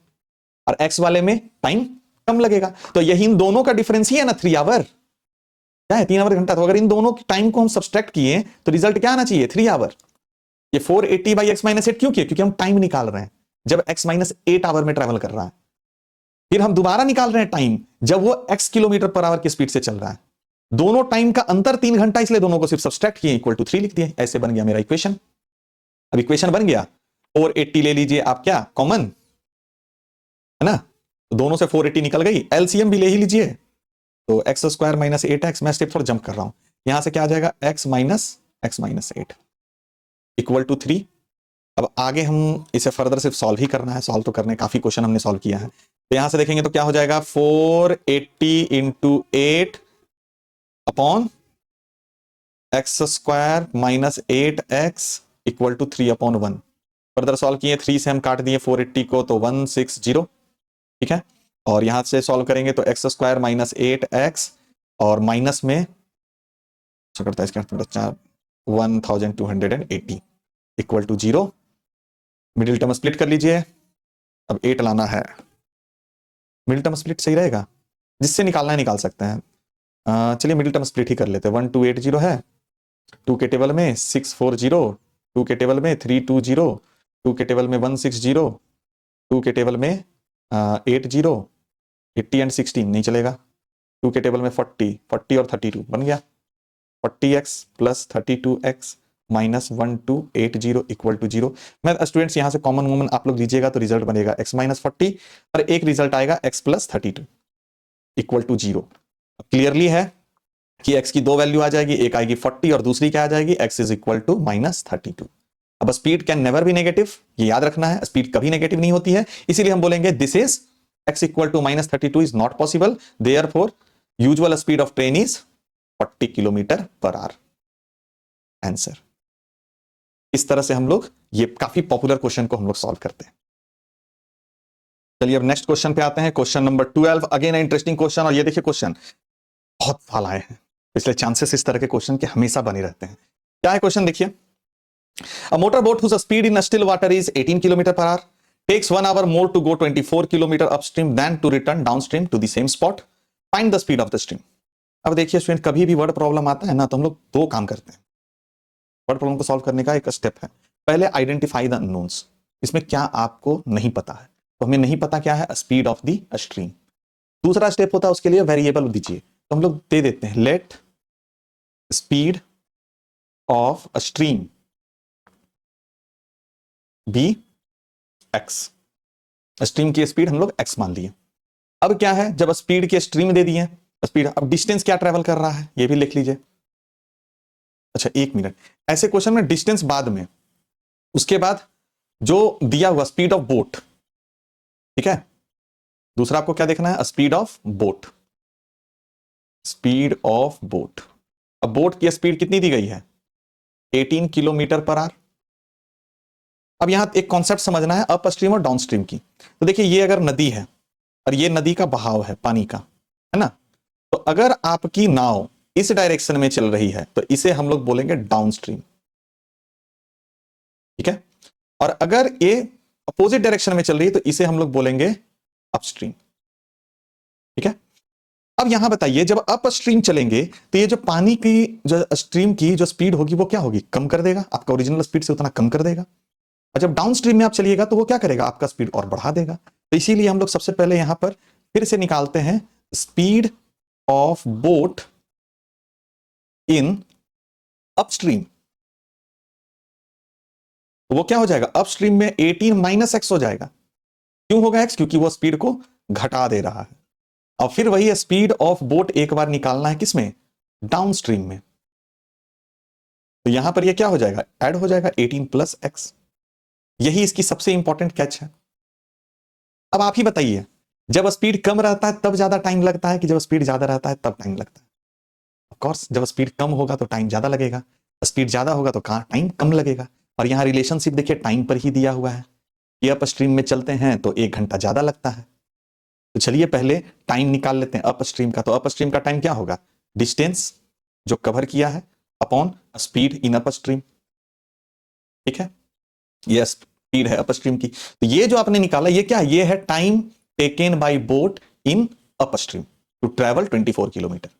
और x वाले में टाइम कम लगेगा। तो यही इन दोनों का डिफरेंस ही है ना, 3 आवर। क्या है? 3 आवर घंटा। तो अगर इन दोनों टाइम को हम सब्सट्रैक्ट किए तो रिजल्ट क्या आना चाहिए? 3 आवर। ये 480 बाई x माइनस 8 क्यों किया? क्योंकि हम टाइम निकाल रहे हैं जब x माइनस 8 आवर में ट्रैवल कर रहा है। फिर हम दोबारा निकाल रहे हैं टाइम जब वो x किलोमीटर पर आवर की स्पीड से चल रहा है। दोनों टाइम का अंतर 3 घंटा, इसलिए दोनों को सिर्फ सब्सट्रैक्ट किए, इक्वल टू 3 लिख दिए। ऐसे बन गया मेरा इक्वेशन। अब इक्वेशन बन गया, 480 ले लीजिए आप क्या कॉमन, है ना, तो दोनों से 480 निकल गई, एलसीएम भी ले ही लीजिए। तो एक्स स्क्वायर माइनस 8x, मैं स्टेप थोड़ा जंप कर रहा हूं, यहां से क्या आ जाएगा x माइनस 8 इक्वल टू 3। अब आगे हम इसे फर्दर सिर्फ सॉल्व ही करना है, सॉल्व तो करने काफी क्वेश्चन हमने सॉल्व किया है। तो यहां से देखेंगे तो क्या हो जाएगा 480 into 8 upon x square minus 8x equal to 3/1। Further solve किए, 3 से हम काट दिए 480 को तो 160, ठीक है। और यहां से सॉल्व करेंगे तो एक्स स्क्वायर माइनस 8x और माइनस में करता है इसका 1280 equal to 0। Middle term split कर लीजिए, अब 8 लाना है, मिडिल टर्म स्प्लिट सही रहेगा, जिससे निकालना है निकाल सकते हैं। चलिए मिडिल टर्म स्प्लिट ही कर लेते हैं। 1280 है, 2 के टेबल में 640, 2 के टेबल में 320, 2 के टेबल में 160, 2 के टेबल में 80, 80 एंड 16 नहीं चलेगा, 2 के टेबल में 40 और 32 बन गया 40x plus 32x minus 1280 equal to 0। मैं स्टूडेंट्स यहां से कॉमन वॉमन आप लोग लीजिएगा तो रिजल्ट बनेगा x माइनस 40 और एक रिजल्ट आएगा x plus 32 equal to 0। Clearly है कि x की दो वैल्यू आ जाएगी, एक आएगी 40 और दूसरी क्या आ जाएगी x is equal to minus 32। अब speed can never be negative, ये याद रखना है, स्पीड कभी नेगेटिव नहीं होती है, इसीलिए हम बोलेंगे this is x equal to minus 32 is not possible, therefore usual speed of train is 40 kilometre per hour. Answer. इस तरह से हम लोग ये काफी पॉपुलर क्वेश्चन को हम लोग सॉल्व करते हैं। चलिए अब नेक्स्ट क्वेश्चन पे आते हैं, question number 12। Again interesting question, और ये देखिए क्वेश्चन बहुत साल आए हैं, इसलिए चांसेस इस तरह के क्वेश्चन के हमेशा बने रहते हैं। क्या है क्वेश्चन देखिए, a motor boat whose speed in still water is 18 kilometre per hour takes 1 hour more to go 24 kilometer upstream than to return downstream to the same spot. Find the speed of the stream. अब देखिए student, कभी भी word problem आता है ना तो हम लोग दो काम करते हैं। वर्ड प्रॉब्लम को सॉल्व करने का एक स्टेप है, पहले आइडेंटिफाई द अननोन्स, इसमें क्या आपको नहीं पता है, तो हमें नहीं पता क्या है स्पीड ऑफ द स्ट्रीम। दूसरा स्टेप होता है उसके लिए वेरिएबल दीजिए, तो हम लोग दे देते हैं let speed of a stream be x. Stream की स्पीड हम लोग एक्स मान लिए। अब क्या है, जब स्पीड की स्ट्रीम दे दिए स्पीड, अब डिस्टेंस क्या ट्रेवल कर रहा है ये भी लिख लीजिए। अच्छा एक मिनट, ऐसे क्वेश्चन में डिस्टेंस बाद में, उसके बाद जो दिया हुआ स्पीड ऑफ बोट, ठीक है। दूसरा आपको क्या देखना है, speed of boat, speed of boat. अब बोट की स्पीड कितनी दी गई है 18 किलोमीटर पर आवर। अब यहां एक कॉन्सेप्ट समझना है अप स्ट्रीम और डाउन स्ट्रीम की। तो देखिए ये अगर नदी है और ये नदी का बहाव है पानी का, है ना, तो अगर आपकी नाव इस डायरेक्शन में चल रही है तो इसे हम लोग बोलेंगे डाउन स्ट्रीम, ठीक है। और अगर ये अपोजिट डायरेक्शन में चल रही है तो इसे हम लोग बोलेंगे अपस्ट्रीम, ठीक है। अब यहां बताइए जब अप स्ट्रीम चलेंगे तो ये जो पानी की जो स्ट्रीम की जो स्पीड होगी वो क्या होगी, कम कर देगा, आपका ओरिजिनल स्पीड से उतना कम कर देगा। और जब डाउन स्ट्रीम में आप चलिएगा तो वो क्या करेगा, आपका स्पीड और बढ़ा देगा। तो इसीलिए हम लोग सबसे पहले यहां पर फिर से निकालते हैं speed of boat in upstream. तो वो क्या हो जाएगा, अपस्ट्रीम में 18 माइनस एक्स हो जाएगा। क्यों होगा एक्स, क्योंकि वो स्पीड को घटा दे रहा है। और फिर वही स्पीड ऑफ बोट एक बार निकालना है किसमें, डाउन स्ट्रीम में। तो यहां पर ये क्या हो जाएगा, ऐड हो जाएगा 18 प्लस एक्स। यही इसकी सबसे इंपॉर्टेंट कैच है। अब आप ही बताइए, जब स्पीड कम रहता है तब ज्यादा टाइम लगता है कि जब स्पीड ज्यादा रहता है तब टाइम लगता है। ऑफ कोर्स जब स्पीड कम होगा तो टाइम ज्यादा लगेगा, स्पीड ज्यादा होगा तो कहां टाइम कम लगेगा। और यहां रिलेशनशिप देखिए टाइम पर ही दिया हुआ है कि अप स्ट्रीम में चलते हैं तो 1 घंटा ज्यादा लगता है। तो चलिए पहले टाइम निकाल लेते हैं अप स्ट्रीम का। तो अप स्ट्रीम का टाइम क्या होगा, डिस्टेंस जो कवर किया है upon speed in up stream, ठीक है। ये स्पीड है अप स्ट्रीम की। तो ये जो आपने निकाला ये क्या है, ये है time taken by boat in upstream to travel 24 kilometre.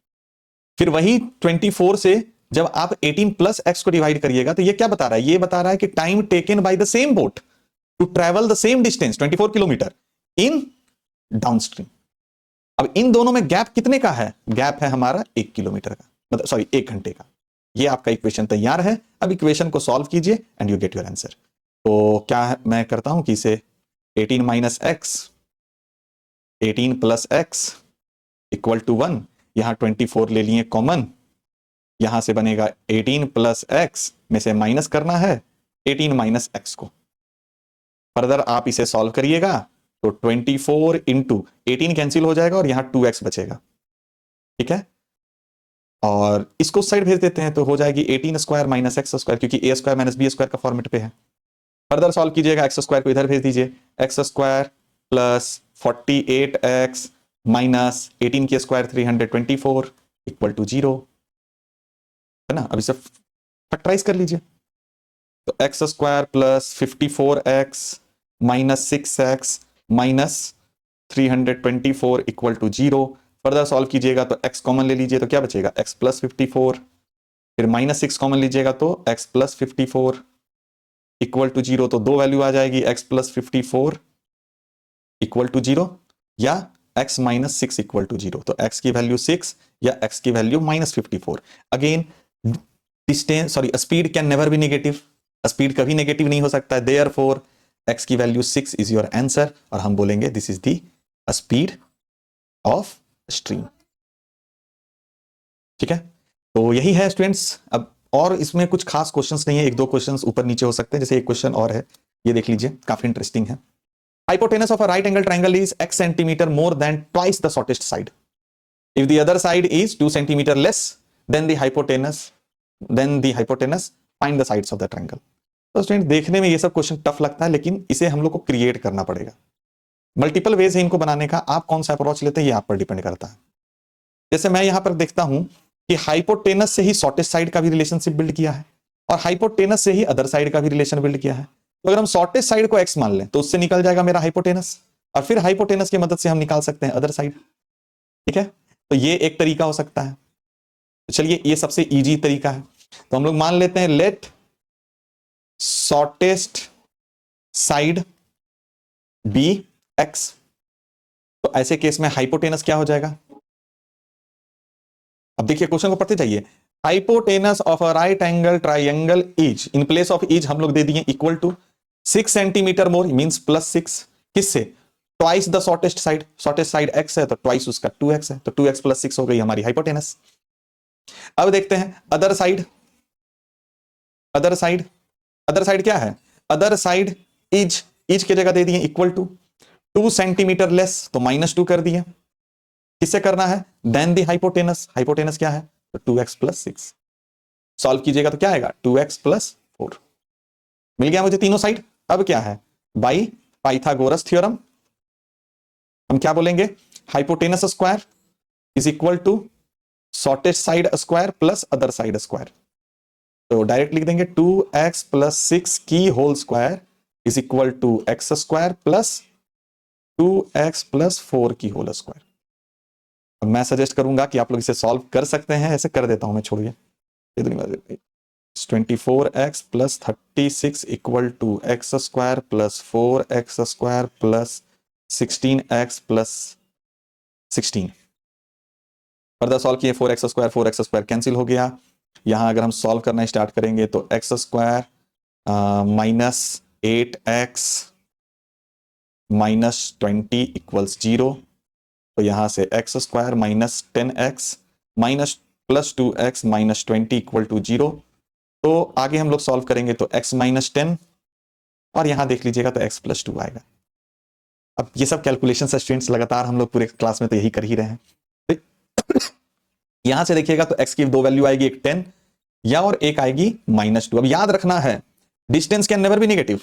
फिर वही 24 से जब आप 18 प्लस एक्स को डिवाइड करिएगा तो ये क्या बता रहा है, ये बता रहा है कि time taken by the same boat to travel the same distance 24 kilometre in downstream. अब इन दोनों में गैप कितने का है, गैप है हमारा 1 किलोमीटर का, मतलब सॉरी 1 घंटे का। ये आपका इक्वेशन तैयार है। अब इक्वेशन को सॉल्व कीजिए and you get your answer. तो क्या मैं करता हूं कि इसे 18 minus x 18 plus x equal to 1, यहां 24 ले लिए कॉमन, यहां से बनेगा 18 प्लस एक्स में से माइनस करना है 18 माइनस एक्स को। फर्दर आप इसे सॉल्व करिएगा तो 24 इंटू 18 कैंसिल हो जाएगा और यहां 2x बचेगा, ठीक है। और इसको साइड भेज देते हैं तो हो जाएगी 18 स्क्वायर माइनस एक्स स्क्वायर, क्योंकि ए स्क्वायर माइनस बी स्क्वायर का फॉर्मेट पे है। फर्दर सॉल्व कीजिएगा, एक्स स्क्वायर को इधर भेज दीजिए, x square plus 48x minus 18 के स्क्वायर 324 इक्वल टू 0, है ना। अब इसे फैक्टराइज कर लीजिए, तो x square plus 54x minus 6x minus 324 equal to 0। Further solve कीजिएगा तो x कॉमन ले लीजिए तो क्या बचेगा, x प्लस 54, फिर माइनस 6 कॉमन लीजिएगा तो x प्लस 54 इक्वल टू 0। तो दो वैल्यू आ जाएगी, x प्लस 54 इक्वल टू 0 या x माइनस 6 इक्वल टू 0। तो x की वैल्यू 6 या x की value minus 54। Again distance sorry speed can never be negative, speed कभी नेगेटिव नहीं हो सकता है, देयरफॉर x की वैल्यू 6 इज योर आंसर, और हम बोलेंगे this is the speed of stream, ठीक है। तो यही है स्टूडेंट्स। अब और इसमें कुछ खास क्वेश्चंस नहीं है, एक दो क्वेश्चंस ऊपर नीचे हो सकते हैं। जैसे एक क्वेश्चन और है, ये देख लीजिए, काफी इंटरेस्टिंग है। Hypotenuse of a right angle triangle is x centimetre more than twice the shortest side, if the other side is 2 centimetre less than the hypotenuse find the sides of the triangle. तो student देखने में ये सब question tough लगता है, लेकिन इसे हम लोग को क्रिएट करना पड़ेगा। मल्टीपल वेज है इनको बनाने का, आप कौन सा अप्रोच लेते हैं ये आप पर डिपेंड करता है। जैसे मैं यहां पर देखता हूं कि हाइपोटेनस से ही शॉर्टेस्ट साइड का भी रिलेशनशिप बिल्ड किया है और हाइपोटेनस से ही अदर साइड का भी रिलेशन बिल्ड किया है। तो अगर हम शॉर्टेस्ट साइड को x मान लें तो उससे निकल जाएगा मेरा हाइपोटेनस, और फिर हाइपोटेनस की मदद से हम निकाल सकते हैं अदर साइड, ठीक है। तो ये एक तरीका हो सकता है। तो चलिए ये सबसे इजी तरीका है, तो हम लोग मान लेते हैं let shortest side be x। तो ऐसे केस में हाइपोटेनस क्या हो जाएगा, अब देखिए क्वेश्चन को पढ़ते जाइए। Hypotenuse of a right angle triangle is, in place of is हम लोग दे दिए equal to 6 centimetre more means plus 6, किससे, twice the shortest side, shortest side x है तो ट्वाइस उसका 2x है, तो 2x प्लस 6 हो गई हमारी हाइपोटेनस। अब देखते हैं other side, other side, other side क्या है, अदर साइड इज, इज की जगह दे दिए इक्वल टू 2 सेंटीमीटर लेस तो -2 कर दिए, किससे करना है, देन दी हाइपोटेनस, हाइपोटेनस क्या है तो 2x प्लस 6। सॉल्व कीजिएगा तो क्या आएगा 2x प्लस 4, मिल गया मुझे तीनों साइड। अब क्या है, बाई पाइथागोरस थ्योरम हम क्या बोलेंगे, hypotenuse square is equal to shortest side square plus other side square. तो डायरेक्ट लिख देंगे 2x प्लस 6 की whole square is equal to x square plus 2x plus 4 की होल स्क्वायर। अब मैं सजेस्ट करूंगा कि आप लोग इसे सॉल्व कर सकते हैं, ऐसे कर देता हूं मैं, छोड़िए 24x plus 36 equal to x square plus 4x square plus 16x plus 16। Further solve किए, 4x स्क्वायर कैंसिल हो गया। यहां अगर हम सॉल्व करना स्टार्ट करेंगे तो x square minus 8x minus 20 equals 0। तो यहां से x square minus 10x minus plus 2x minus 20 equal to 0। तो आगे हम लोग सॉल्व करेंगे तो x माइनस 10 और यहां देख लीजिएगा तो x प्लस 2 आएगा। अब ये सब कैलकुलेशन स्टूडेंट्स लगातार हम लोग पूरे क्लास में तो यही कर ही रहे हैं। यहां से देखिएगा तो x की दो वैल्यू आएगी, एक 10 या और एक आएगी -2। अब याद रखना है distance can never be negative,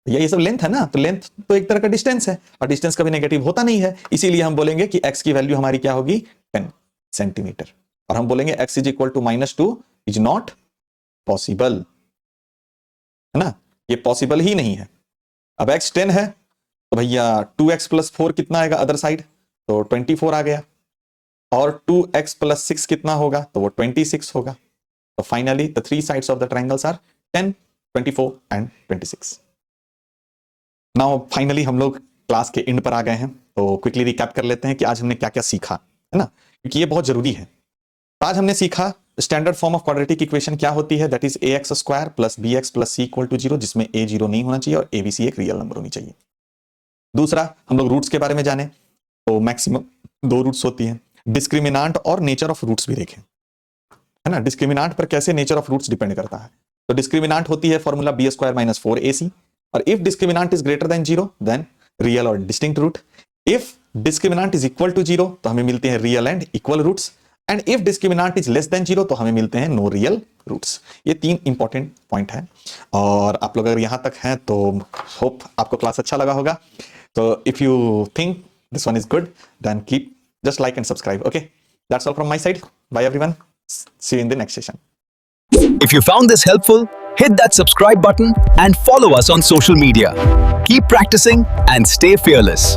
ये सब लेंथ है ना, तो लेंथ तो एक तरह का डिस्टेंस है और डिस्टेंस कभी नेगेटिव होता नहीं है, इसीलिए हम बोलेंगे कि x की वैल्यू हमारी क्या होगी 10 सेंटीमीटर, और हम बोलेंगे x is equal to -2 is not possible, है ना, ये पॉसिबल ही नहीं है। अब x 10 है तो भैया 2x प्लस 4 कितना आएगा अदर साइड, तो 24 आ गया, और 2x प्लस 6 कितना होगा तो वो 26 होगा। तो finally the three sides of the triangles are 10, 24 and 26। Now finally हम लोग क्लास के एंड पर आ गए हैं, तो क्विकली रिकैप कर लेते हैं कि आज हमने क्या क्या सीखा, है ना, क्योंकि ये बहुत जरूरी है। आज हमने सीखा standard form of quadratic equation क्या होती है, that is ax square plus bx plus c equal to 0, जिसमें a 0 नहीं होना चाहिए और abc एक रियल नंबर होनी चाहिए। दूसरा हम लोग रूट्स के बारे में जाने, तो मैक्सिमम 2 रूट्स होती हैं। डिस्क्रिमिनांट और नेचर ऑफ रूट्स भी देखें, है ना। डिस्क्रिमिनांट पर कैसे नेचर ऑफ रूट्स डिपेंड करता है। तो डिस्क्रिमिनांट होती है formula B square minus 4ac, और if discriminant is greater than 0 then real और distinct root. If discriminant is equal to 0 तो हमें मिलते हैं real and equal roots, and if discriminant is less than 0 तो हमें मिलते हैं नो रियल रूट्स। ये 3 इंपॉर्टेंट पॉइंट है, और आप लोग अगर यहां तक हैं तो होप आपको क्लास अच्छा लगा होगा। तो if you think this one is good, then keep just like and subscribe. Okay, that's all from my side. Bye everyone, see you in the next session. If you found this helpful, hit that subscribe button and follow us on social media. Keep practicing and stay fearless.